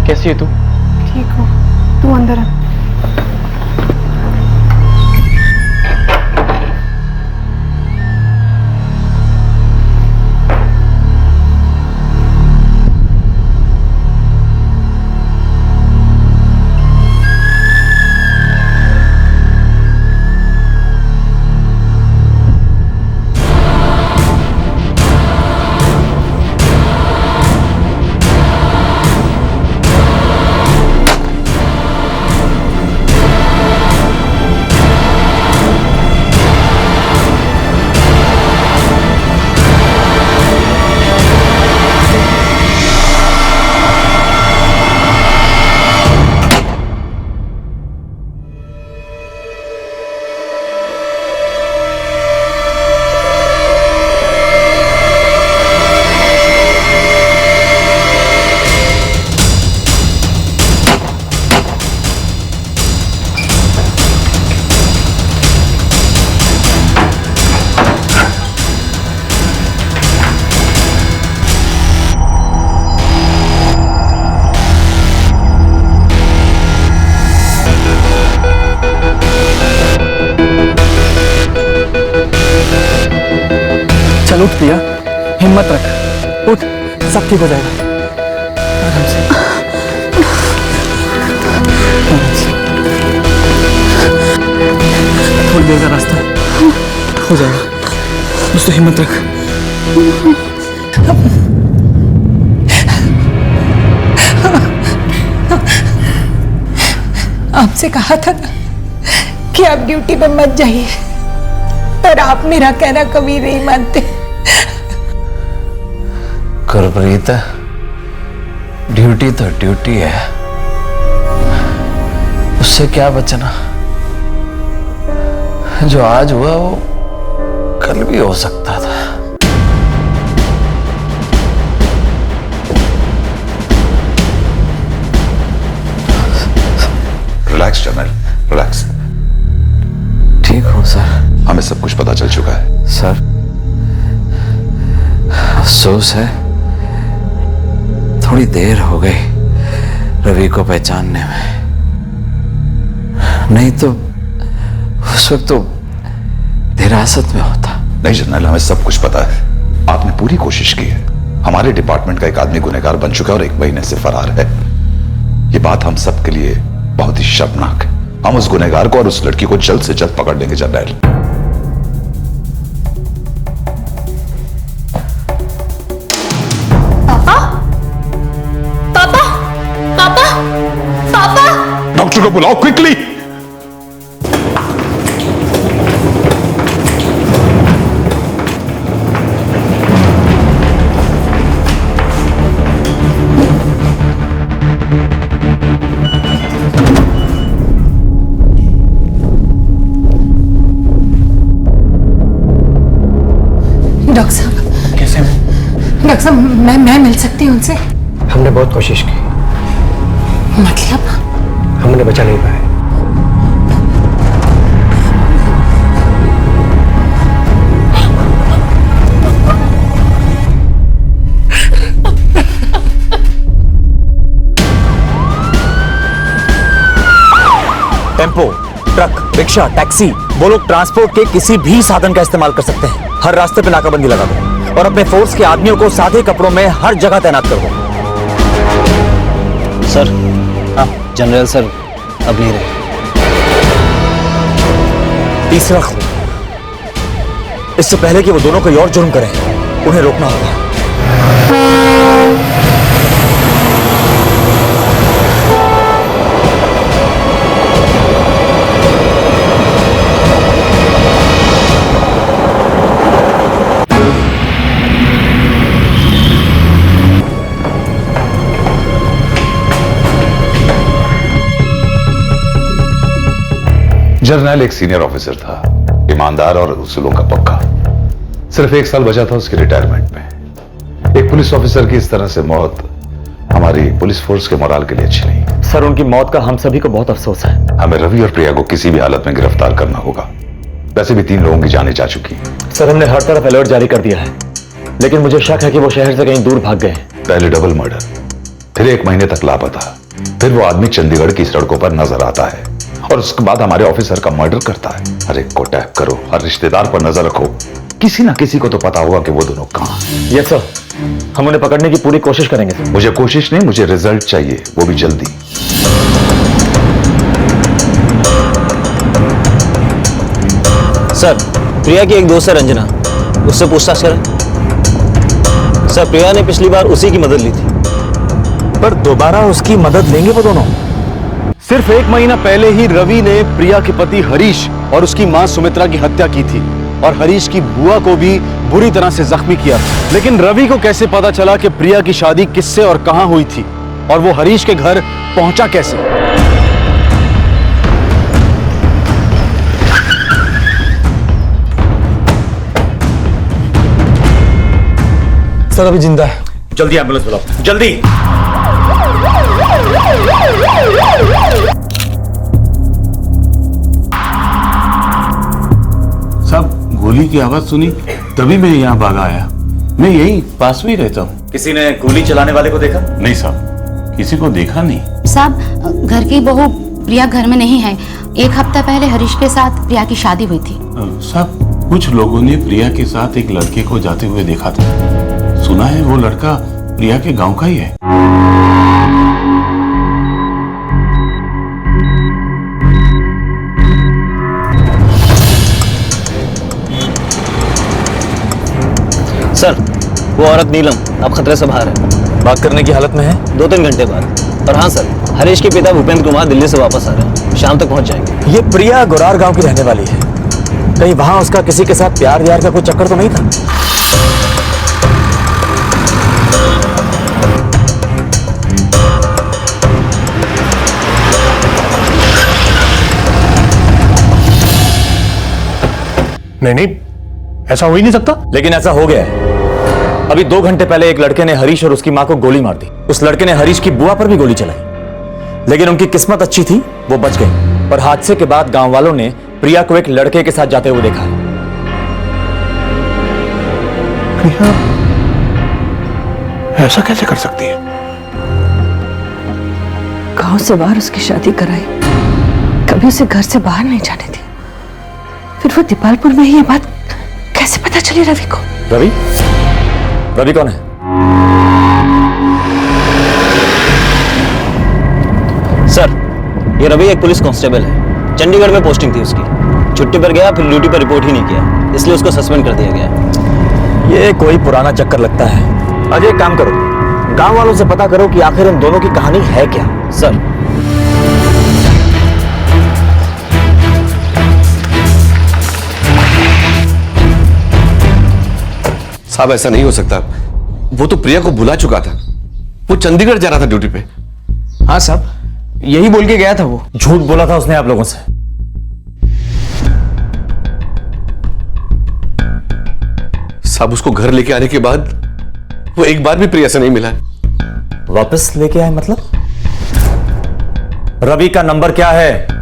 कैसी है तू? ठीक हो, तू अंदर आ। उठ प्रिया, हिम्मत रख, उठ, सब ठीक हो जाएगा। आराम से, आराम से। थोड़ी देर का रास्ता हो जाएगा, बस तो हिम्मत रख। आपसे कहा था ना कि आप ड्यूटी पे मत जाइए, पर आप मेरा कहना कभी नहीं मानते। गुरप्रीत, ड्यूटी तो ड्यूटी है, उससे क्या बचना। जो आज हुआ वो कल भी हो सकता था। Relax general, relax. ठीक हूं सर। हमें सब कुछ पता चल चुका है सर। अफसोस है थोड़ी देर हो गई रवि को पहचानने में, नहीं तो उस वक्त तो हिरासत में होता। नहीं जनरल, हमें सब कुछ पता है। आपने पूरी कोशिश की है। हमारे डिपार्टमेंट का एक आदमी गुनहगार बन चुका है और 1 महीने से फरार है। ये बात हम सब के लिए बहुत ही शर्मनाक है। हम उस गुनहगार को और उस लड़की को जल्द से जल्द पकड़ लेंगे जनरल। पापा, पापा, पापा, पापा। डॉक्टर को बुलाओ क्विकली। डॉक्टर साहब, कैसे डॉक्टर साहब, मैं मिल सकती हूँ उनसे? हमने बहुत कोशिश की, मतलब हमने बचा नहीं पाए। टेम्पो, ट्रक, रिक्शा, टैक्सी, वो लोग ट्रांसपोर्ट के किसी भी साधन का इस्तेमाल कर सकते हैं। हर रास्ते पे नाकाबंदी लगा दो और अपने फोर्स के आदमियों को सादे कपड़ों में हर जगह तैनात कर दो। सर, हाँ, जनरल सर अब नहीं रहे। तीसरा खून, इससे पहले कि वो दोनों कोई और जुर्म करें, उन्हें रोकना होगा। जर्नल एक सीनियर ऑफिसर था, ईमानदार और उसूलों का पक्का। सिर्फ 1 साल बचा था उसके रिटायरमेंट में। एक पुलिस ऑफिसर की इस तरह से मौत हमारी पुलिस फोर्स के मोराल के लिए अच्छी नहीं। सर, उनकी मौत का हम सभी को बहुत अफसोस है। हमें रवि और प्रिया को किसी भी हालत में गिरफ्तार करना होगा। वैसे भी 3 लोगों की जानें जा चुकी हैं। सर, हमने हर तरफ अलर्ट जारी कर दिया है, लेकिन मुझे शक है कि वो शहर से कहीं दूर भाग गए। पहले डबल मर्डर, फिर 1 महीने तक लापता, फिर वो आदमी चंडीगढ़ की सड़कों पर नजर आता है और उसके बाद हमारे ऑफिसर का मर्डर करता है। हर एक को टैप करो, हर रिश्तेदार पर नजर रखो, किसी ना किसी को तो पता होगा कि वो दोनों कहां। यस सर, हम उन्हें पकड़ने की पूरी कोशिश करेंगे सर। मुझे कोशिश नहीं, मुझे रिजल्ट चाहिए, वो भी जल्दी। सर, प्रिया की एक दोस्त है रंजना, उससे पूछताछ करें। सर, प्रिया ने पिछली बार उसी की मदद ली थी, पर दोबारा उसकी मदद लेंगे वो दोनों। सिर्फ 1 महीना पहले ही रवि ने प्रिया के पति हरीश और उसकी मां सुमित्रा की हत्या की थी और हरीश की बुआ को भी बुरी तरह से जख्मी किया। लेकिन रवि को कैसे पता चला कि प्रिया की शादी किससे और कहां हुई थी और वो हरीश के घर पहुंचा कैसे? सर, अभी जिंदा है। जल्दी एम्बुलेंस बुलाओ, जल्दी। साहब, गोली की आवाज सुनी तभी मैं यहाँ भागा आया। मैं यही पास में ही रहता हूँ। किसी ने गोली चलाने वाले को देखा? नहीं साहब, किसी को देखा नहीं। साहब, घर की बहू प्रिया घर में नहीं है। 1 हफ्ता पहले हरीश के साथ प्रिया की शादी हुई थी। साहब, कुछ लोगों ने प्रिया के साथ एक लड़के को जाते हुए देखा था। सुना है वो लड़का प्रिया के गांव का ही है। सर, वो औरत नीलम अब खतरे से बाहर है। बात करने की हालत में है? 2-3 घंटे बाद। और हाँ सर, हरीश के पिता भूपेंद्र कुमार दिल्ली से वापस आ रहे हैं, शाम तक पहुंच जाएंगे। ये प्रिया गुरार गांव की रहने वाली है। कहीं वहां उसका किसी के साथ प्यार व्यार का कोई चक्कर तो नहीं था? नहीं नहीं, ऐसा हो ही नहीं सकता। लेकिन ऐसा हो गया है। अभी 2 घंटे पहले एक लड़के ने हरीश और उसकी मां को गोली मार दी। उस लड़के ने हरीश की बुआ पर भी गोली चलाई, लेकिन उनकी किस्मत अच्छी थी, वो बच गए। और हादसे के बाद गांव वालों ने प्रिया को एक लड़के के साथ जाते हुए देखा है। प्रिया ऐसा कैसे कर सकती है? गांव से बाहर उसकी शादी कराई, कभी उसे घर से बाहर नहीं जाने दी। फिर वो दीपालपुर में ही ये बात कैसे पता चली रवि को? रवि? रवि कौन है? सर, ये रवि एक पुलिस कांस्टेबल है। चंडीगढ़ में पोस्टिंग थी उसकी। छुट्टी पर गया, फिर ड्यूटी पर रिपोर्ट ही नहीं किया, इसलिए उसको सस्पेंड कर दिया गया। ये कोई पुराना चक्कर लगता है। अजय, एक काम करो, गांव वालों से पता करो कि आखिर इन दोनों की कहानी है क्या। सर, साहब ऐसा नहीं हो सकता। वो तो प्रिया को भुला चुका था। वो चंडीगढ़ जा रहा था ड्यूटी पे। हाँ साहब, यही बोल के गया था वो। झूठ बोला था उसने आप लोगों से। साहब, उसको घर लेके आने के बाद वो एक बार भी प्रिया से नहीं मिला। वापस लेके आए मतलब? रवि का नंबर क्या है?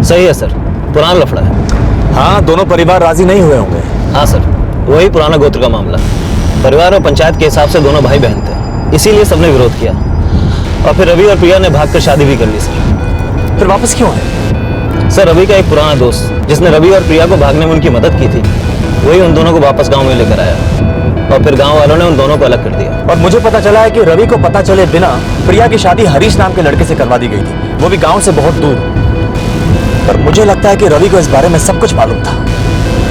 सही है सर, पुराना लफड़ा है। हाँ, दोनों परिवार राजी नहीं हुए होंगे। हाँ सर, वही पुराना गोत्र का मामला। परिवार और पंचायत के हिसाब से दोनों भाई बहन थे, इसीलिए सबने विरोध किया। और फिर रवि और प्रिया ने भागकर शादी भी कर ली सर। फिर वापस क्यों आए? सर, रवि का एक पुराना दोस्त जिसने रवि और प्रिया को भागने में उनकी मदद की थी, वही उन दोनों को वापस गाँव में लेकर आया। और फिर गाँव वालों ने उन दोनों को अलग कर दिया। और मुझे पता चला है कि रवि को पता चले बिना प्रिया की शादी हरीश नाम के लड़के से करवा दी गई थी, वो भी गाँव से बहुत दूर। पर मुझे लगता है कि रवि को इस बारे में सब कुछ मालूम था।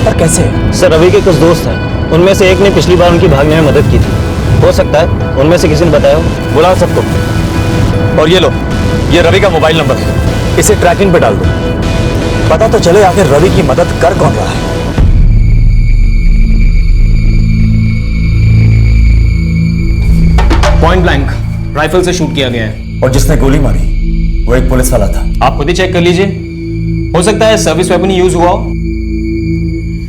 पर कैसे? सर, रवि के कुछ दोस्त हैं, उनमें से एक ने पिछली बार उनकी भागने में मदद की थी। हो सकता है उनमें से किसी ने बताया हो। बुलाओ सबको। और ये लो, ये रवि का मोबाइल नंबर है, इसे ट्रैकिंग पे डाल दो। पता तो चले आखिर रवि की मदद कर कौन रहा है। पॉइंट ब्लैंक राइफल से शूट किया गया है। और जिसने गोली मारी वो एक पुलिस वाला था। आप खुद ही चेक कर लीजिए, हो सकता है सर्विस वेपन यूज हुआ हो।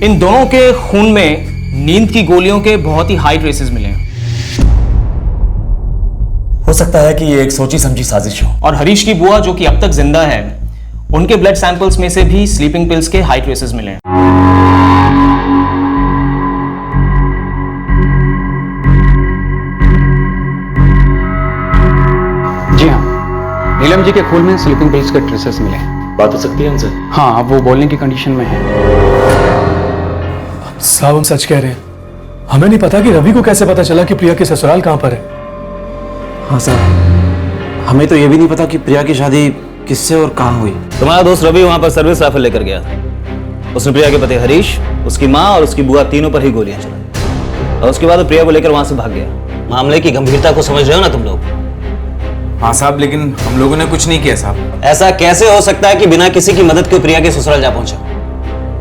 इन दोनों के खून में नींद की गोलियों के बहुत ही हाई ट्रेसेस मिले हैं। हो सकता है कि ये एक सोची समझी साजिश हो। और हरीश की बुआ जो कि अब तक जिंदा है, उनके ब्लड सैंपल्स में से भी स्लीपिंग पिल्स के हाई ट्रेसेस मिले हैं। जी हाँ, नीलम जी के खून में स्लीपिंग पिल्स के ट्रेसेस मिले हैं। बात हो सकती है उनसे? हाँ, अब वो बोलने की कंडीशन में है। साहब, हम सच कह रहे हैं। हमें नहीं पता कि रवि को कैसे पता चला कि प्रिया के ससुराल कहां पर है। हाँ साहब, हमें तो ये भी नहीं पता कि प्रिया की शादी किससे और कहाँ हुई। तुम्हारा दोस्त रवि वहां पर सर्विस राइफल लेकर गया था। उसने प्रिया के पति हरीश, उसकी माँ और उसकी बुआ तीनों पर ही गोलियां चलाई। और उसके बाद वो प्रिया को लेकर वहां से भाग गया। मामले की गंभीरता को समझ रहे हो ना तुम लोग? हाँ साहब, लेकिन हम लोगों ने कुछ नहीं किया साहब। ऐसा कैसे हो सकता है कि बिना किसी की मदद के प्रिया के ससुराल जा पहुंचा,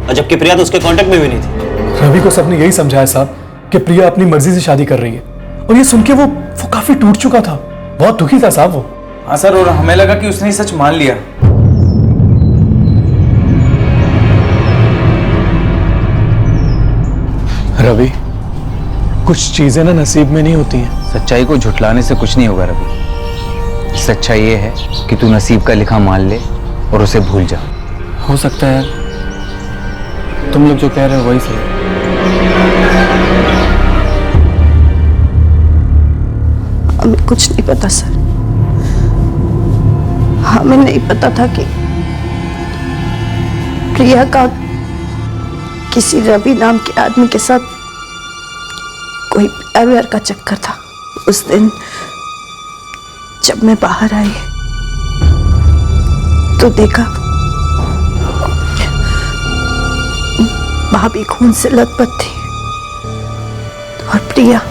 और जबकि प्रिया तो उसके कांटेक्ट में भी नहीं थी। रवि को सबने यही समझाया साहब कि प्रिया अपनी मर्जी से शादी कर रही है। और ये सुन के वो काफी टूट चुका था, बहुत दुखी था साहब वो। हाँ सर, और हमें लगा कि उसने सच मान लिया। रवि, कुछ चीजें ना नसीब में नहीं होती हैं। सच्चाई को झुठलाने से कुछ नहीं होगा रवि। सच्चाई ये है कि तू नसीब का लिखा मान ले और उसे भूल जा। हो सकता है तुम लोग जो कह रहे हो वही सही। हमें कुछ नहीं पता सर। हमें नहीं पता था कि प्रिया का किसी रवि नाम के आदमी के साथ कोई प्यार का चक्कर था। उस दिन जब मैं बाहर आई तो देखा भाभी खून से लथपथ थी और प्रिया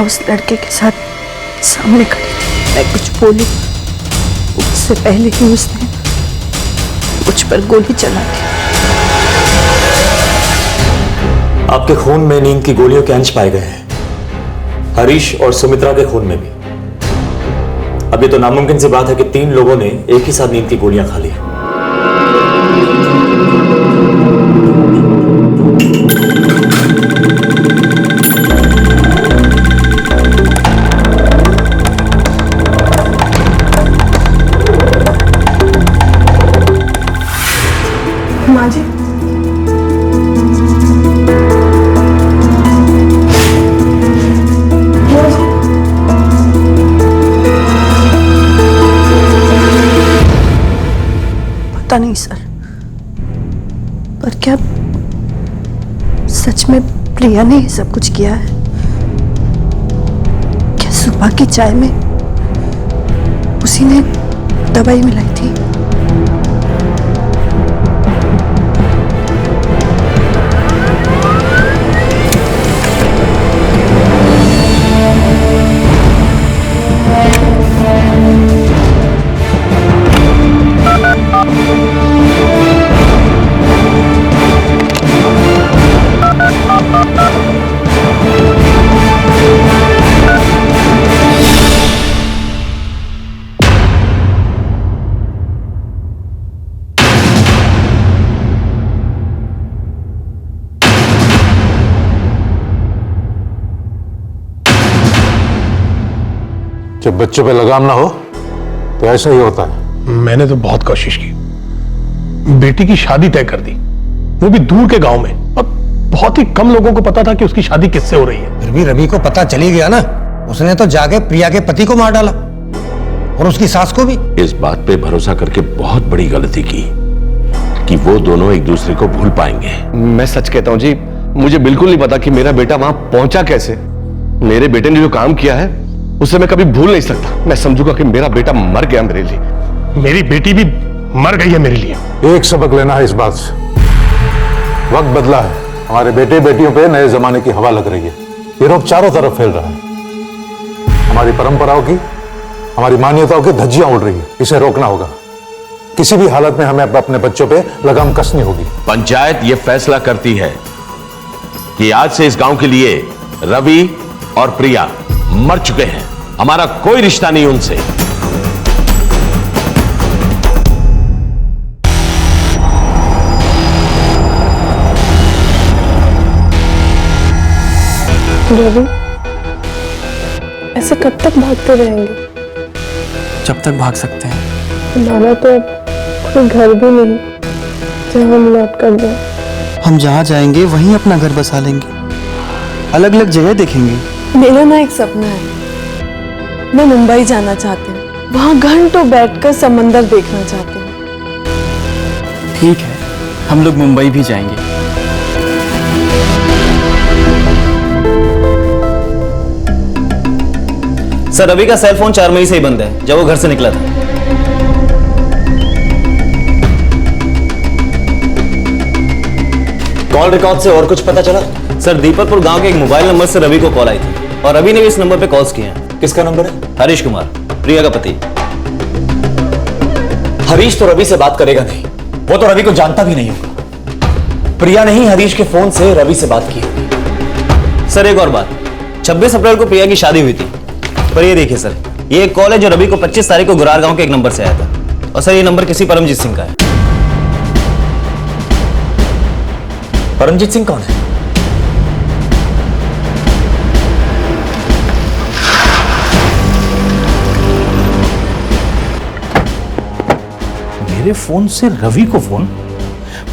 उस लड़के के साथ सामने खड़ी थी। मैं कुछ बोलूं उससे पहले ही उसने मुझ पर गोली चला दी। आपके खून में नींद की गोलियों के अंश पाए गए हैं, हरीश और सुमित्रा के खून में भी। अब ये तो नामुमकिन सी बात है कि 3 लोगों ने एक ही साथ नींद की गोलियां खा ली। माँ जी, पता नहीं सर, पर क्या सच में प्रिया ने ये सब कुछ किया है? क्या सुबह की चाय में उसी ने दवाई मिलाई थी? जब बच्चों पे लगाम ना हो तो ऐसा ही होता है। मैंने तो बहुत कोशिश की, बेटी की शादी तय कर दी, वो भी दूर के गांव में। अब बहुत ही कम लोगों को पता था कि उसकी शादी किससे हो रही है। फिर भी रवि को पता चली गया ना, उसने तो जाके प्रिया के पति को मार डाला और उसकी सास को भी। इस बात पे भरोसा करके बहुत बड़ी गलती की कि वो दोनों एक दूसरे को भूल पाएंगे। मैं सच कहता हूँ जी, मुझे बिल्कुल नहीं पता कि मेरा बेटा वहां पहुंचा कैसे। मेरे बेटे ने जो काम किया है उसे मैं कभी भूल नहीं सकता। मैं समझूंगा कि मेरा बेटा मर गया मेरे लिए। मेरी बेटी भी मर गई है मेरे लिए। एक सबक लेना है इस बात से, वक्त बदला है, हमारे बेटे बेटियों पे नए जमाने की हवा लग रही है। ये रोग चारों तरफ फैल रहा है, हमारी परंपराओं की, हमारी मान्यताओं की धज्जियां उड़ रही है। इसे रोकना होगा। किसी भी हालत में हमें अपने बच्चों पे लगाम कसनी होगी। पंचायत ये फैसला करती है कि आज से इस गांव के लिए रवि और प्रिया मर चुके हैं। हमारा कोई रिश्ता नहीं उनसे। रवि, ऐसे कब तक भागते रहेंगे? जब तक भाग सकते हैं। हमारा तो कोई घर भी नहीं जहाँ हम लौट कर जाए। हम जहाँ जाएंगे वहीं अपना घर बसा लेंगे, अलग अलग जगह देखेंगे। मेरा ना एक सपना है, मैं मुंबई जाना चाहती हूँ, वहाँ घंटों बैठकर समंदर देखना चाहती हूँ। ठीक है, हम लोग मुंबई भी जाएंगे। सर, रवि का सेल फोन 4 मई से ही बंद है, जब वो घर से निकला था। कॉल रिकॉर्ड से और कुछ पता चला? सर, दीपकपुर गांव के एक मोबाइल नंबर से रवि को कॉल आई थी और रवि ने भी इस नंबर पे कॉल्स किए हैं। किसका नंबर है? हरीश कुमार, प्रिया का पति। हरीश तो रवि से बात करेगा नहीं, वो तो रवि को जानता भी नहीं होगा। प्रिया ने ही हरीश के फोन से रवि से बात की होगी। सर, एक और बात, 26 अप्रैल को प्रिया की शादी हुई थी, पर ये देखिए सर, ये एक कॉल है जो रवि को 25 तारीख को गुरार गांव के एक नंबर से आया था। और सर, ये नंबर किसी परमजीत सिंह का है। परमजीत सिंह कौन है? मेरे फोन से रवि को फोन,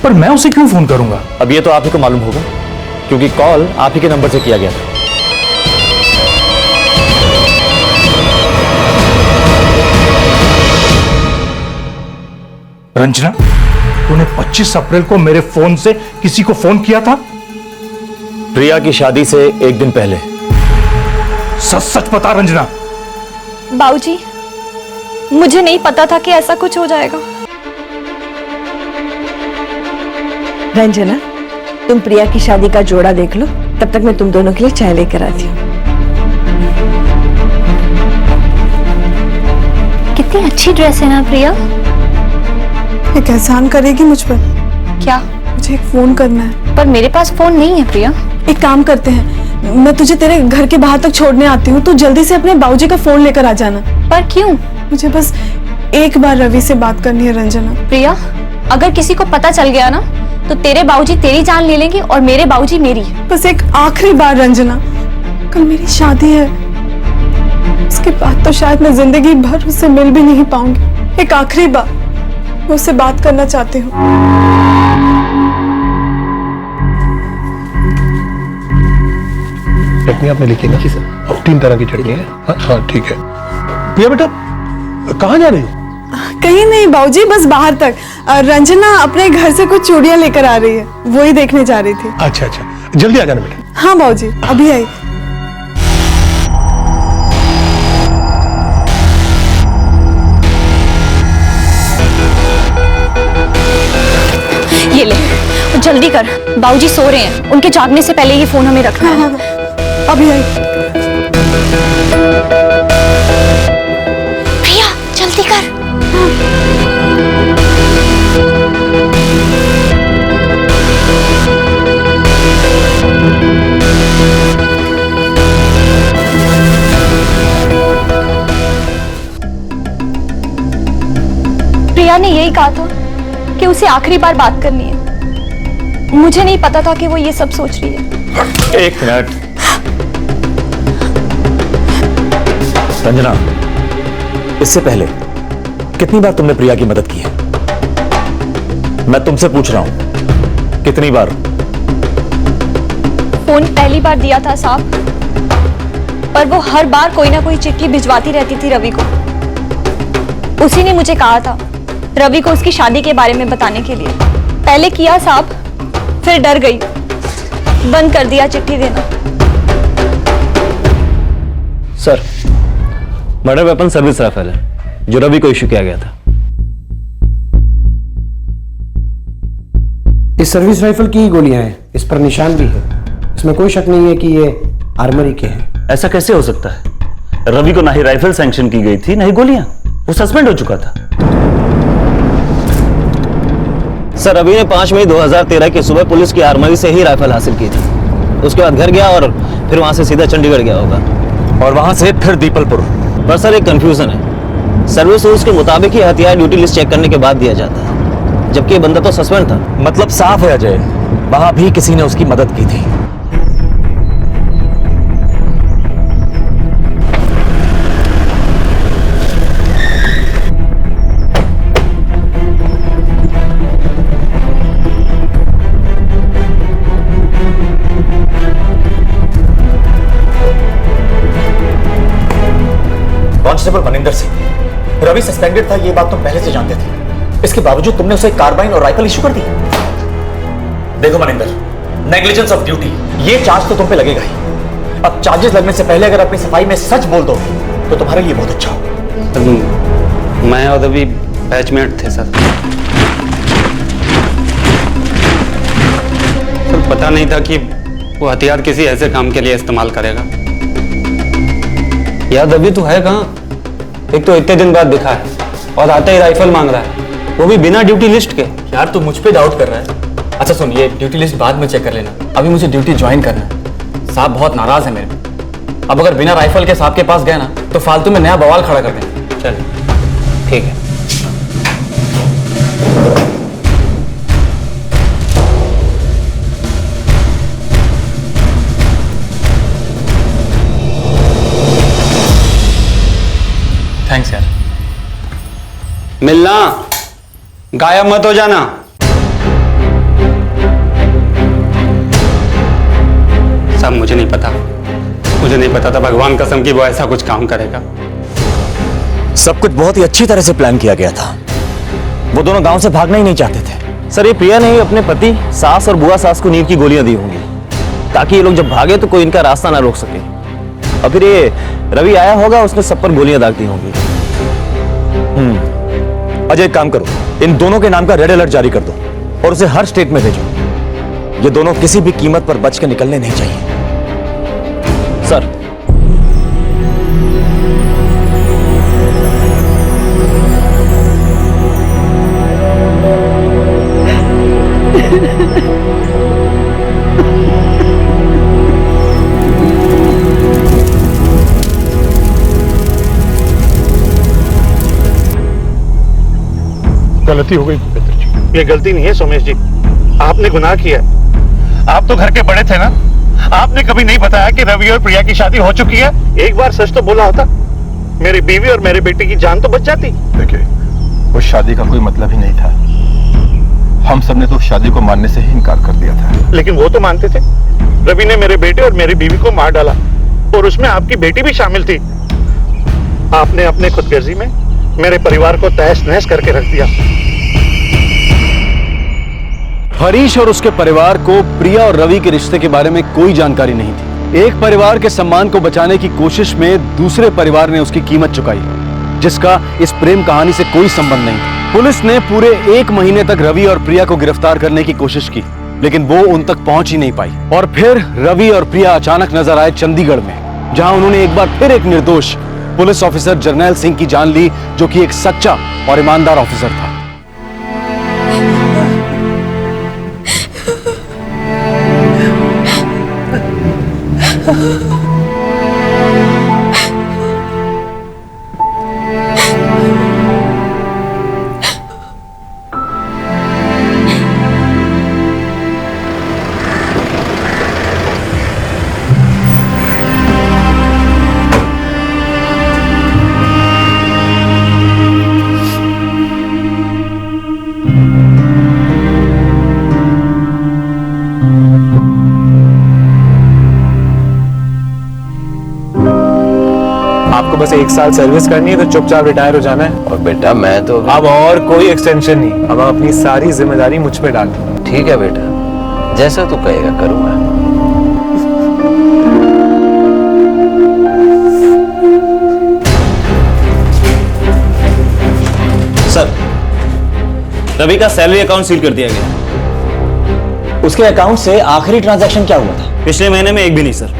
पर मैं उसे क्यों फोन करूंगा? अब ये तो आप ही को मालूम होगा, क्योंकि कॉल आप ही के नंबर से किया गया था। रंजना, तूने 25 अप्रैल को मेरे फोन से किसी को फोन किया था? प्रिया की शादी से एक दिन पहले। सच सच बता रंजना। बाबूजी, मुझे नहीं पता था कि ऐसा कुछ हो जाएगा। रंजना, तुम प्रिया की शादी का जोड़ा देख लो, तब तक मैं तुम दोनों के लिए चाय लेकर आती हूँ। कितनी अच्छी ड्रेस है ना प्रिया। एक एहसान करेगी मुझ पर? क्या? मुझे एक फोन करना है। पर मेरे पास फोन नहीं है प्रिया। एक काम करते हैं, मैं तुझे तेरे घर के बाहर तक छोड़ने आती हूँ, तू जल्दी से अपने बाबूजी का फोन लेकर आ जाना। पर क्यों? मुझे बस एक बार रवि से बात करनी है रंजना। प्रिया, अगर किसी को पता चल गया ना तो तेरे बाबूजी तेरी जान ले लेंगे और मेरे बाबूजी मेरी। बस एक आखिरी बार रंजना, कल मेरी शादी है, उसके बाद तो शायद मैं जिंदगी भर उससे मिल भी नहीं पाऊंगी। एक आखिरी बार मैं उससे बात करना चाहती हूँ। चटनी आपने लिखी ना? अब 3 तरह की चटनी है। हाँ ठीक है। प्रिया बेटा, कहाँ जा रही है? कहीं नहीं बाबूजी, बस बाहर तक। रंजना अपने घर से कुछ चूड़ियां लेकर आ रही है, वो ही देखने जा रही थी। अच्छा अच्छा, जल्दी आ जाना बेटा। हाँ बाबूजी, अभी आई। ये ले, जल्दी कर, बाबूजी सो रहे हैं, उनके जागने से पहले ये फोन हमें रखना है। अभी आई। प्रिया, जल्दी कर। प्रिया ने यही कहा था कि उसे आखिरी बार बात करनी है। मुझे नहीं पता था कि वो ये सब सोच रही है। एक मिनट रंजना, इससे पहले कितनी बार तुमने प्रिया की मदद की है? मैं तुमसे पूछ रहा हूं, कितनी बार? फोन पहली बार दिया था साहब, पर वो हर बार कोई ना कोई चिट्ठी भिजवाती रहती थी रवि को। उसी ने मुझे कहा था रवि को उसकी शादी के बारे में बताने के लिए। पहले किया साहब, फिर डर गई, बंद कर दिया चिट्ठी देना। Sir, murder weapon service rifle है जो रवि को इश्यू किया गया था। इस सर्विस राइफल की ही गोलियां हैं, इस पर निशान भी है। इसमें कोई शक नहीं है कि ये आर्मरी के हैं। ऐसा कैसे हो सकता है? रवि को ना ही राइफल सैंक्शन की गई थी, ना ही गोलियां। वो सस्पेंड हो चुका था। सर, रवि ने 5 मई 2013 की सुबह पुलिस की आर्मरी से ही राइफल हासिल की थी। उसके बाद घर गया और फिर वहां से सीधा चंडीगढ़ गया होगा, और वहां से फिर दीपलपुर। पर सर, एक कंफ्यूजन है। सर्विस रूल्स के मुताबिक ही हथियार ड्यूटी लिस्ट चेक करने के बाद दिया जाता है, जबकि ये बंदा तो सस्पेंड था। मतलब साफ है अजय, वहां भी किसी ने उसकी मदद की थी। कांस्टेबल मनिंदर सिंह, रवि सस्पेंडेड था, ये बात तुम पहले से जानते थे। इसके बावजूद तुमने उसे कार्बाइन और राइफल इशू कर दी। देखो मनिंदर, नेग्लिजेंस ऑफ ड्यूटी, ये चार्ज तो तुम पे लगेगा ही। अब चार्जेस लगने से पहले अगर अपनी सफाई में सच बोल दो तो तुम्हारे लिए बहुत अच्छा हो। मैं और रवि बैचमेट थे सर। पता नहीं था कि वो हथियार किसी ऐसे काम के लिए इस्तेमाल करेगा। यार रवि तू है कहाँ? एक तो इतने दिन बाद दिखा है और आते ही राइफल मांग रहा है, वो भी बिना ड्यूटी लिस्ट के। यार तू मुझ पे डाउट कर रहा है? अच्छा सुन, ये ड्यूटी लिस्ट बाद में चेक कर लेना, अभी मुझे ड्यूटी ज्वाइन करना है। साहब बहुत नाराज है मेरे पे। अब अगर बिना राइफल के साहब के पास गए ना तो फालतू में नया बवाल खड़ा कर देंगे। चल ठीक है। थैंक्स यार। मिलना, गायब मत हो जाना। सब मुझे नहीं पता था भगवान कसम की वो ऐसा कुछ काम करेगा। सब कुछ बहुत ही अच्छी तरह से प्लान किया गया था। वो दोनों गांव से भागना ही नहीं चाहते थे। सर, ये प्रिया ने ही अपने पति, सास और बुआ सास को नींद की गोलियां दी होंगी ताकि ये लोग जब भागे तो कोई इनका रास्ता ना रोक सके। और फिर ये रवि आया होगा, उसने सब पर गोलियां दाग दी होंगी। अजय, एक काम करो, इन दोनों के नाम का रेड अलर्ट जारी कर दो और उसे हर स्टेट में भेजो। ये दोनों किसी भी कीमत पर बच के निकलने नहीं चाहिए। सर, गलती हो गई भूपेंद्र जी। ये गलती नहीं है सोमेश जी, आपने गुनाह किया। आप तो घर के बड़े थे ना, आपने कभी नहीं बताया कि रवि और प्रिया की शादी हो चुकी है। एक बार सच तो बोला होता, मेरी बीवी और मेरे बेटे की जान तो बच जाती। देखिए, उस शादी का कोई मतलब ही नहीं था। हम सबने तो शादी को मानने से ही इनकार कर दिया था। लेकिन वो तो मानते थे। रवि ने मेरे बेटे और मेरी बीवी को मार डाला और उसमें आपकी बेटी भी शामिल थी। आपने अपने खुदगर्जी में मेरे परिवार को तहस नहस करके रख दिया। हरीश और उसके परिवार को प्रिया और रवि के रिश्ते के बारे में कोई जानकारी नहीं थी। एक परिवार के सम्मान को बचाने की कोशिश में दूसरे परिवार ने उसकी कीमत चुकाई, जिसका इस प्रेम कहानी से कोई संबंध नहीं था। पुलिस ने पूरे 1 महीने तक रवि और प्रिया को गिरफ्तार करने की कोशिश की, लेकिन वो उन तक पहुंच ही नहीं पाई। और फिर रवि और प्रिया अचानक नजर आए चंडीगढ़ में, जहां उन्होंने एक बार फिर एक निर्दोष पुलिस ऑफिसर जर्नैल सिंह की जान ली, जो कि एक सच्चा और ईमानदार ऑफिसर था। आपको बस 1 साल सर्विस करनी है तो चुपचाप रिटायर हो जाना है। और बेटा मैं तो अब और कोई एक्सटेंशन नहीं, अब अपनी सारी जिम्मेदारी मुझ पे डाल दो। ठीक है बेटा, जैसा तू कहेगा करूंगा। सर, रवि का सैलरी अकाउंट सील कर दिया गया। उसके अकाउंट से आखिरी ट्रांजैक्शन क्या हुआ था? पिछले महीने में एक भी नहीं सर।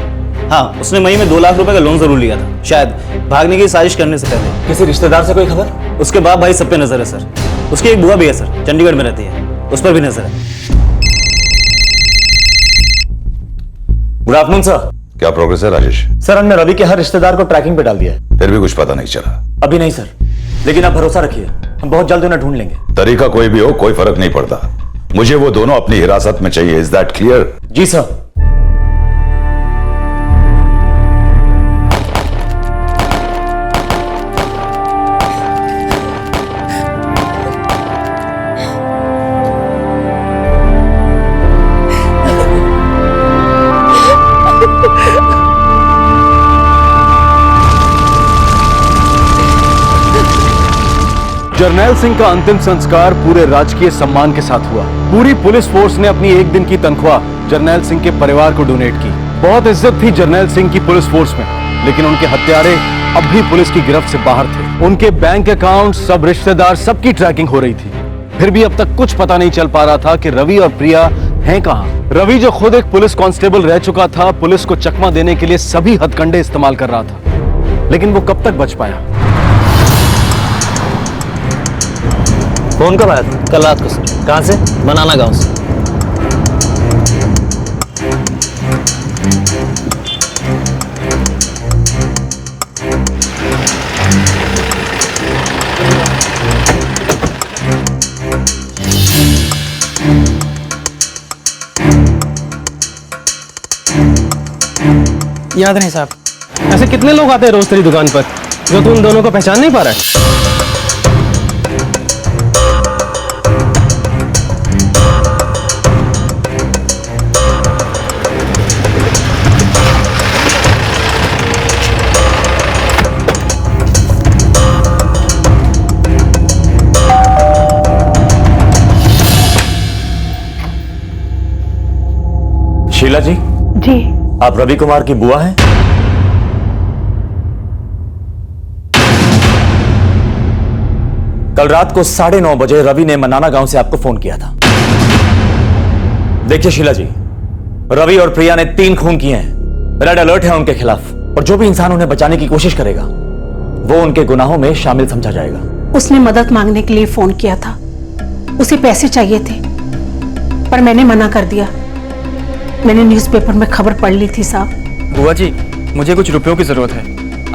हाँ, उसने मई में 2 लाख रुपए का लोन जरूर लिया था, शायद भागने की साजिश करने से पहले। किसी रिश्तेदार से कोई खबर? उसके बाप भाई सब पे नजर है सर। उसकी एक बुआ भी है सर, चंडीगढ़ में रहती है, उस पर भी नजर है। Good afternoon sir. क्या प्रोग्रेस है राजेश? सर, हमने रवि के हर रिश्तेदार को ट्रैकिंग पे डाल दिया है। फिर भी कुछ पता नहीं चला? अभी नहीं सर, लेकिन आप भरोसा रखिए, हम बहुत जल्द उन्हें ढूंढ लेंगे। तरीका कोई भी हो, कोई फर्क नहीं पड़ता। मुझे वो दोनों अपनी हिरासत में चाहिए। Is that clear? जी सर। जर्नैल सिंह का अंतिम संस्कार पूरे राजकीय सम्मान के साथ हुआ। पूरी पुलिस फोर्स ने अपनी 1 दिन की तनख्वाह जर्नैल सिंह के परिवार को डोनेट की। बहुत इज्जत थी जर्नैल सिंह की पुलिस फोर्स में, लेकिन उनके हत्यारे अब भी पुलिस की गिरफ्त से बाहर थे। उनके बैंक अकाउंट, सब रिश्तेदार, सबकी ट्रैकिंग हो रही थी। फिर भी अब तक कुछ पता नहीं चल पा रहा था कि रवि और प्रिया हैं कहां। रवि, जो खुद एक पुलिस कांस्टेबल रह चुका था, पुलिस को चकमा देने के लिए सभी हथकंडे इस्तेमाल कर रहा था, लेकिन वो कब तक बच पाया? फोन कब आया था? कल रात को सर। कहां से? बनाना गांव से। याद नहीं साहब। ऐसे कितने लोग आते हैं रोज तेरी दुकान पर जो तू उन दोनों को पहचान नहीं पा रहा है? शीला जी, जी आप रवि कुमार की बुआ हैं? कल रात को 9:30 बजे रवि ने मनाना गांव से आपको फोन किया था। देखिए शीला जी, रवि और प्रिया ने 3 खून किए हैं। रेड अलर्ट है उनके खिलाफ, और जो भी इंसान उन्हें बचाने की कोशिश करेगा वो उनके गुनाहों में शामिल समझा जाएगा। उसने मदद मांगने के लिए फोन किया था, उसे पैसे चाहिए थे, पर मैंने मना कर दिया। मैंने न्यूज़पेपर में खबर पढ़ ली थी साहब। बुआ जी, मुझे कुछ रुपयों की जरूरत है,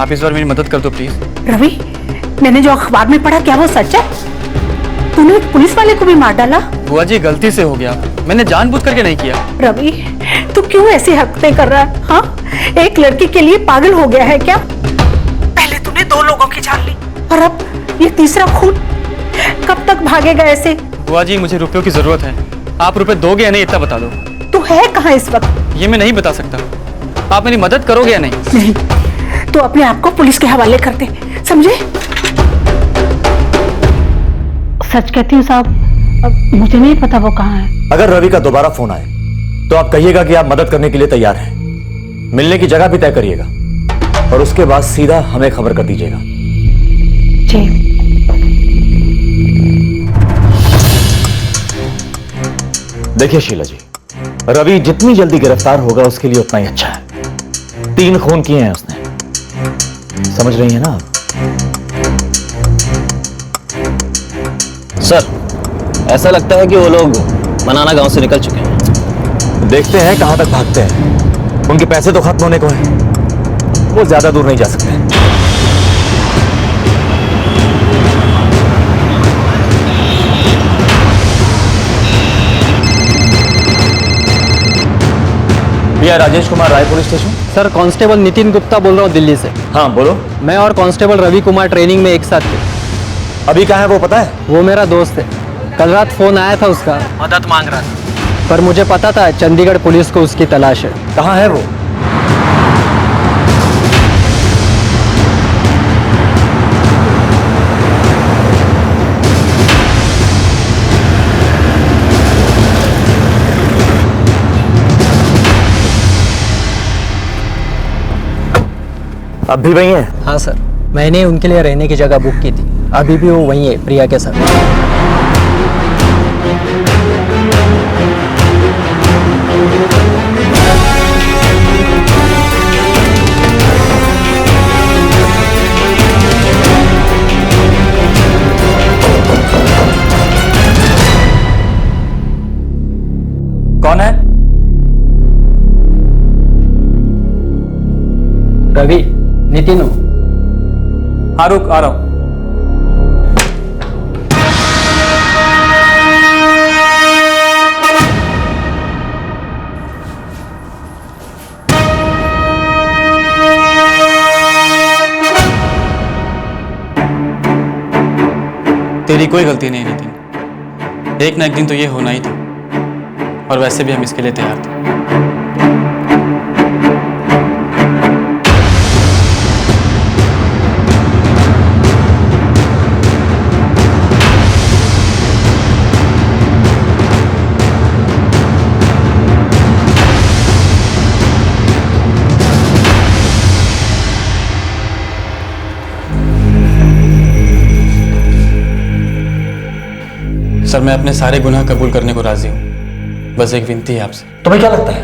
आप इस बार मेरी मदद कर दो प्लीज। रवि, मैंने जो अखबार में पढ़ा, क्या वो सच है? तूने एक पुलिस वाले को भी मार डाला? बुआ जी, गलती से हो गया, मैंने जानबूझ करके नहीं किया। रवि, तू क्यों ऐसी हरकतें कर रहा है? हाँ, एक लड़की के लिए पागल हो गया है क्या? पहले तूने 2 लोगों की जान ली, और अब ये तीसरा खून। कब तक भागेगा ऐसे? बुआ जी, मुझे रुपयों की जरूरत है, आप रुपए दोगे या नहीं इतना बता दो। तू है कहाँ इस वक्त? ये मैं नहीं बता सकता, आप मेरी मदद करोगे या नहीं? नहीं, तू अपने आप को पुलिस के हवाले कर दे, समझे? सच कहती हूँ साहब, मुझे नहीं पता वो कहाँ है। अगर रवि का दोबारा फोन आए तो आप कहिएगा कि आप मदद करने के लिए तैयार हैं। मिलने की जगह भी तय करिएगा, और उसके बाद सीधा हमें खबर कर दीजिएगा। जी। देखिए शीला जी, रवि जितनी जल्दी गिरफ्तार होगा उसके लिए उतना ही अच्छा है। 3 खून किए हैं उसने, समझ रही है ना आप? सर, ऐसा लगता है कि वो लोग मनाना गांव से निकल चुके हैं। देखते हैं कहां तक भागते हैं। उनके पैसे तो खत्म होने को हैं, वो ज्यादा दूर नहीं जा सकते। भैया, Rajesh Kumar, Rai police station. Sir, constable Nitin Gupta बोल रहा हूँ दिल्ली से। हाँ बोलो। मैं और कांस्टेबल रवि कुमार ट्रेनिंग में एक साथ थे। अभी कहाँ है वो पता है? वो मेरा दोस्त है, कल रात फोन आया था उसका, मदद मांग रहा था, पर मुझे पता था चंडीगढ़ पुलिस को उसकी तलाश है। कहाँ है वो? अब भी वही है? हाँ सर, मैंने उनके लिए रहने की जगह बुक की थी, अभी भी वो वहीं है, प्रिया के साथ। कौन है? रवि, नितिन हूँ। हाँ रुक, आ रहा हूं। तेरी कोई गलती नहीं नितिन, एक ना एक दिन तो ये होना ही था, और वैसे भी हम इसके लिए तैयार थे। सर, मैं अपने सारे गुनाह कबूल करने को राजी हूँ, बस एक विनती है आपसे। तुम्हें क्या लगता है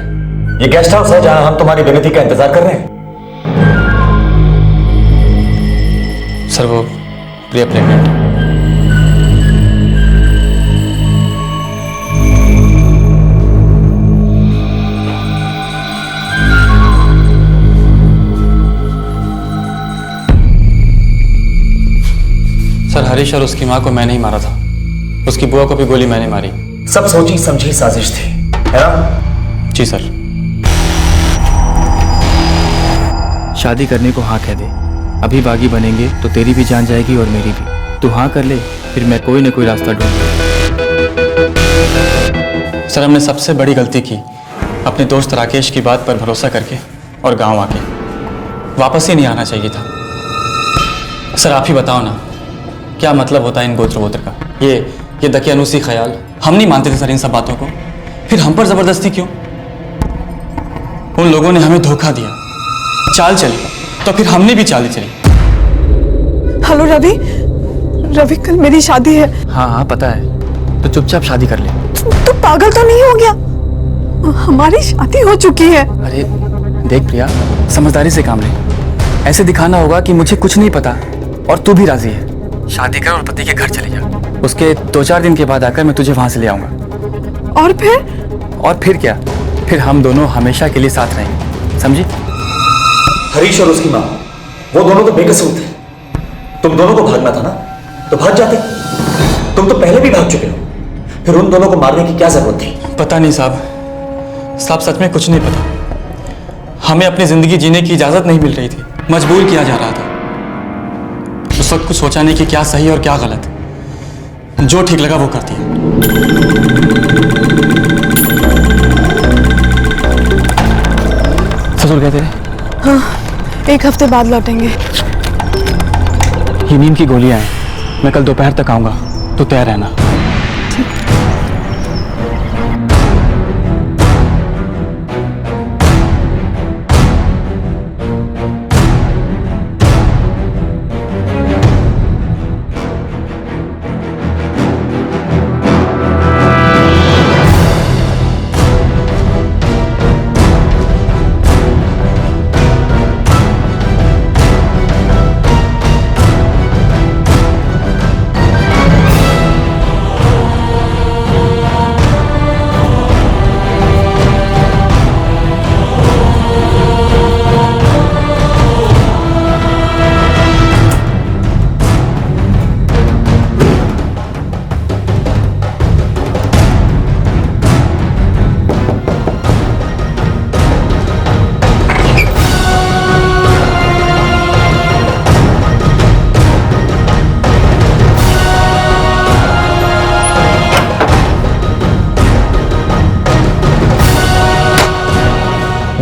ये गेस्ट हाउस है जहां हम तुम्हारी विनती का इंतजार कर रहे हैं? सर, वो प्रिया प्रेग्नेंट है। सर, हरीश और उसकी माँ को मैंने ही मारा था, उसकी बुआ को भी गोली मैंने मारी। सब सोची समझी साजिश थी, है ना? जी सर। शादी करने को हाँ कह दे, अभी बागी बनेंगे तो तेरी भी जान जाएगी और मेरी भी। तू हाँ कर ले, फिर मैं कोई ना कोई रास्ता ढूंढूंगा। सर, हमने सबसे बड़ी गलती की अपने दोस्त राकेश की बात पर भरोसा करके और गांव आके। वापस ही नहीं आना चाहिए था। सर, आप ही बताओ ना, क्या मतलब होता है इन गोत्र वोत्र का? ये दकियानूसी ख्याल, हम नहीं मानते थे सर इन सब बातों को, फिर हम पर जबरदस्ती क्यों? उन लोगों ने हमें धोखा दिया, चाल चली, तो फिर हमने भी चाल चली। हेलो रवि, रवि कल मेरी शादी है। हाँ हाँ पता है, तो चुपचाप शादी कर ले। तू पागल तो नहीं हो गया? हमारी शादी हो चुकी है। अरे देख प्रिया, समझदारी से काम ले। ऐसे दिखाना होगा कि मुझे कुछ नहीं पता और तू भी राजी है। शादी कर और पति के घर चले जा। उसके 2-4 दिन के बाद आकर मैं तुझे वहां से ले आऊंगा। और फिर? और फिर क्या? फिर हम दोनों हमेशा के लिए साथ रहेंगे, समझी? हरीश और उसकी माँ, वो दोनों तो बेकसूर थे। तुम दोनों को भागना था ना, तो भाग जाते। तुम तो पहले भी भाग चुके हो, फिर उन दोनों को मारने की क्या जरूरत थी? पता नहीं साहब, सच में कुछ नहीं पता। हमें अपनी जिंदगी जीने की इजाजत नहीं मिल रही थी, मजबूर किया जा रहा था। उस वक्त कुछ सोचा नहीं कि क्या सही और क्या गलत। जो ठीक लगा वो कर दिया। ससुर कहते रहे? हाँ, 1 हफ्ते बाद लौटेंगे। ये नींद की गोलियां हैं, मैं कल दोपहर तक आऊंगा, तो तैयार रहना।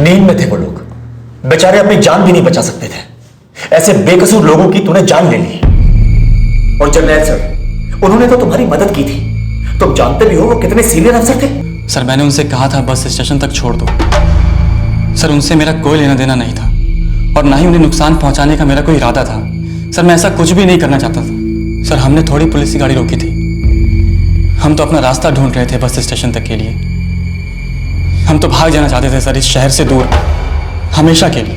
नींद में थे वो लोग, बेचारे अपनी जान भी नहीं बचा सकते थे। ऐसे बेकसूर लोगों की तूने जान ले ली। और जर्नैल सर, उन्होंने तो तुम्हारी मदद की थी। तुम जानते भी हो वो कितने सीनियर अफसर थे। सर मैंने उनसे कहा था बस स्टेशन तक छोड़ दो। सर उनसे मेरा कोई लेना देना नहीं था और ना ही उन्हें नुकसान पहुंचाने का मेरा कोई इरादा था। सर मैं ऐसा कुछ भी नहीं करना चाहता था। सर हमने थोड़ी पुलिस की गाड़ी रोकी थी, हम तो अपना रास्ता ढूंढ रहे थे बस स्टेशन तक के लिए। हम तो भाग जाना चाहते थे सर, इस शहर से दूर, हमेशा के लिए।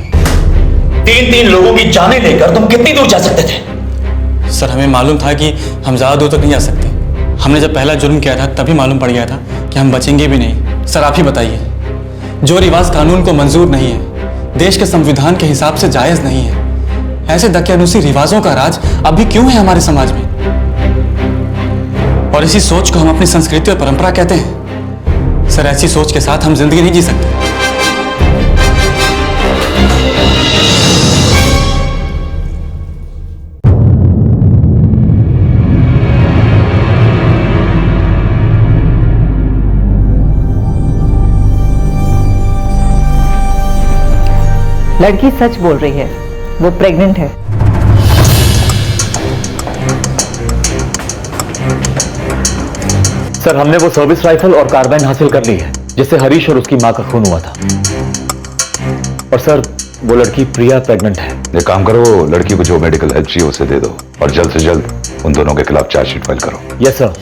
3 लोगों की जानें लेकर तुम कितनी दूर जा सकते थे? सर हमें मालूम था कि हम ज्यादा दूर तक नहीं जा सकते। हमने जब पहला जुर्म किया था तभी मालूम पड़ गया था कि हम बचेंगे भी नहीं। सर आप ही बताइए, जो रिवाज कानून को मंजूर नहीं है, देश के संविधान के हिसाब से जायज नहीं है, ऐसे दकियानुसी रिवाजों का राज अभी क्यों है हमारे समाज में? और इसी सोच को हम अपनी संस्कृति और परंपरा कहते हैं। सर ऐसी सोच के साथ हम जिंदगी नहीं जी सकते। लड़की सच बोल रही है, वो प्रेग्नेंट है। सर हमने वो सर्विस राइफल और कार्बाइन हासिल कर ली है जिससे हरीश और उसकी मां का खून हुआ था। और सर वो लड़की प्रिया प्रेग्नेंट है। एक काम करो, लड़की को जो मेडिकल हेल्प चाहिए उसे दे दो और जल्द से जल्द उन दोनों के खिलाफ चार्जशीट फाइल करो। Yes sir.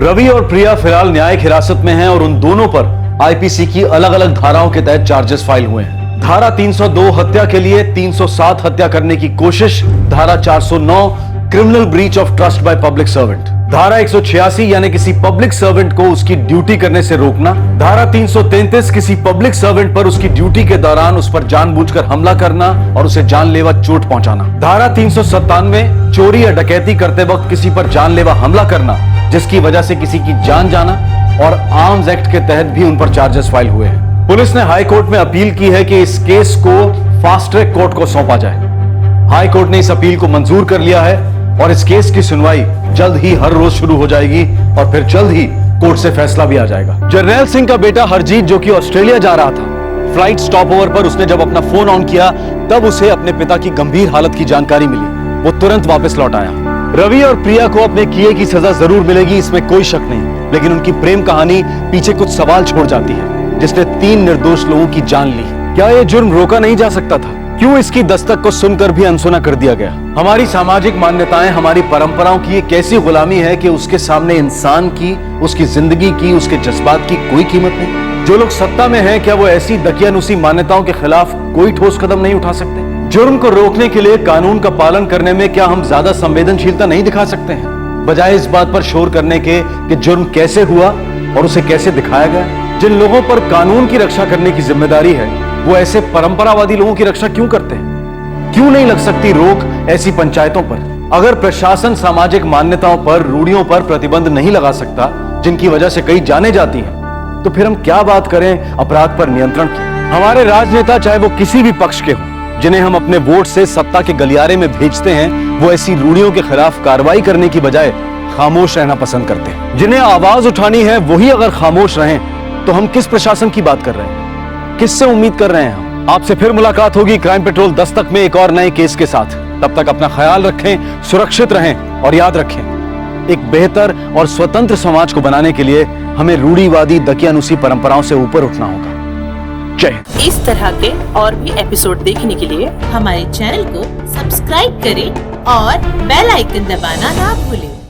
रवि और प्रिया फिलहाल न्यायिक हिरासत में हैं और उन दोनों पर आईपीसी की अलग अलग धाराओं के तहत चार्जेस फाइल हुए हैं। धारा 302 हत्या के लिए, 307 हत्या करने की कोशिश, धारा 409 criminal breach of trust by public servant. धारा 186 यानी किसी पब्लिक सर्वेंट को उसकी ड्यूटी करने से रोकना, धारा 333 किसी पब्लिक सर्वेंट पर उसकी ड्यूटी के दौरान उस पर जानबूझकर हमला करना और उसे जानलेवा चोट पहुंचाना, धारा 397 चोरी या डकैती करते वक्त किसी पर जानलेवा हमला करना जिसकी वजह से किसी की जान जाना, और आर्म्स एक्ट के तहत भी उन पर चार्जेस फाइल हुए हैं। पुलिस ने हाई कोर्ट में अपील की है कि इस केस को फास्ट ट्रैक कोर्ट को सौंपा जाए। हाई कोर्ट ने इस अपील को मंजूर कर लिया है और इस केस की सुनवाई जल्द ही हर रोज शुरू हो जाएगी और फिर जल्द ही कोर्ट से फैसला भी आ जाएगा। जर्नैल सिंह का बेटा हरजीत जो कि ऑस्ट्रेलिया जा रहा था, फ्लाइट स्टॉप ओवर पर उसने जब अपना फोन ऑन किया तब उसे अपने पिता की गंभीर हालत की जानकारी मिली। वो तुरंत वापस लौट आया। रवि और प्रिया को अपने किए की सजा जरूर मिलेगी, इसमें कोई शक नहीं, लेकिन उनकी प्रेम कहानी पीछे कुछ सवाल छोड़ जाती है, जिसने 3 निर्दोष लोगों की जान ली। क्या यह जुर्म रोका नहीं जा सकता था? क्यों इसकी दस्तक को सुनकर भी अनसुना कर दिया गया? हमारी सामाजिक मान्यताएं, हमारी परंपराओं की एक ऐसी गुलामी है कि उसके सामने इंसान की, उसकी जिंदगी की, उसके जज्बात की कोई कीमत नहीं। जो लोग सत्ता में हैं, क्या वो ऐसी दकियानुसी मान्यताओं के खिलाफ कोई ठोस कदम नहीं उठा सकते? जुर्म को रोकने के लिए कानून का पालन करने में क्या हम ज्यादा संवेदनशीलता नहीं दिखा सकते हैं, बजाय इस बात पर शोर करने के कि जुर्म कैसे हुआ और उसे कैसे दिखाया गया? जिन लोगों पर कानून की रक्षा करने की जिम्मेदारी है, वो ऐसे परंपरावादी लोगों की रक्षा क्यों करते हैं? क्यों नहीं लग सकती रोक ऐसी पंचायतों पर? अगर प्रशासन सामाजिक मान्यताओं पर, रूढ़ियों पर प्रतिबंध नहीं लगा सकता, जिनकी वजह से कई जाने जाती हैं, तो फिर हम क्या बात करें अपराध पर नियंत्रण की? हमारे राजनेता, चाहे वो किसी भी पक्ष के हों, जिन्हें हम अपने वोट से सत्ता के गलियारे में भेजते हैं, वो ऐसी रूढ़ियों के खिलाफ कार्रवाई करने की बजाय खामोश रहना पसंद करते हैं। जिन्हें आवाज उठानी है वही अगर खामोश रहें, तो हम किस प्रशासन की बात कर रहे हैं? किससे उम्मीद कर रहे हैं हम? आपसे फिर मुलाकात होगी क्राइम पेट्रोल दस्तक में एक और नए केस के साथ। तब तक अपना ख्याल रखें, सुरक्षित रहें और याद रखें, एक बेहतर और स्वतंत्र समाज को बनाने के लिए हमें रूढ़िवादी दकियानुसी परंपराओं से ऊपर उठना होगा। जय हिंद। इस तरह के और भी एपिसोड देखने के लिए हमारे चैनल को सब्सक्राइब करें और बेल आइकन दबाना ना भूलें।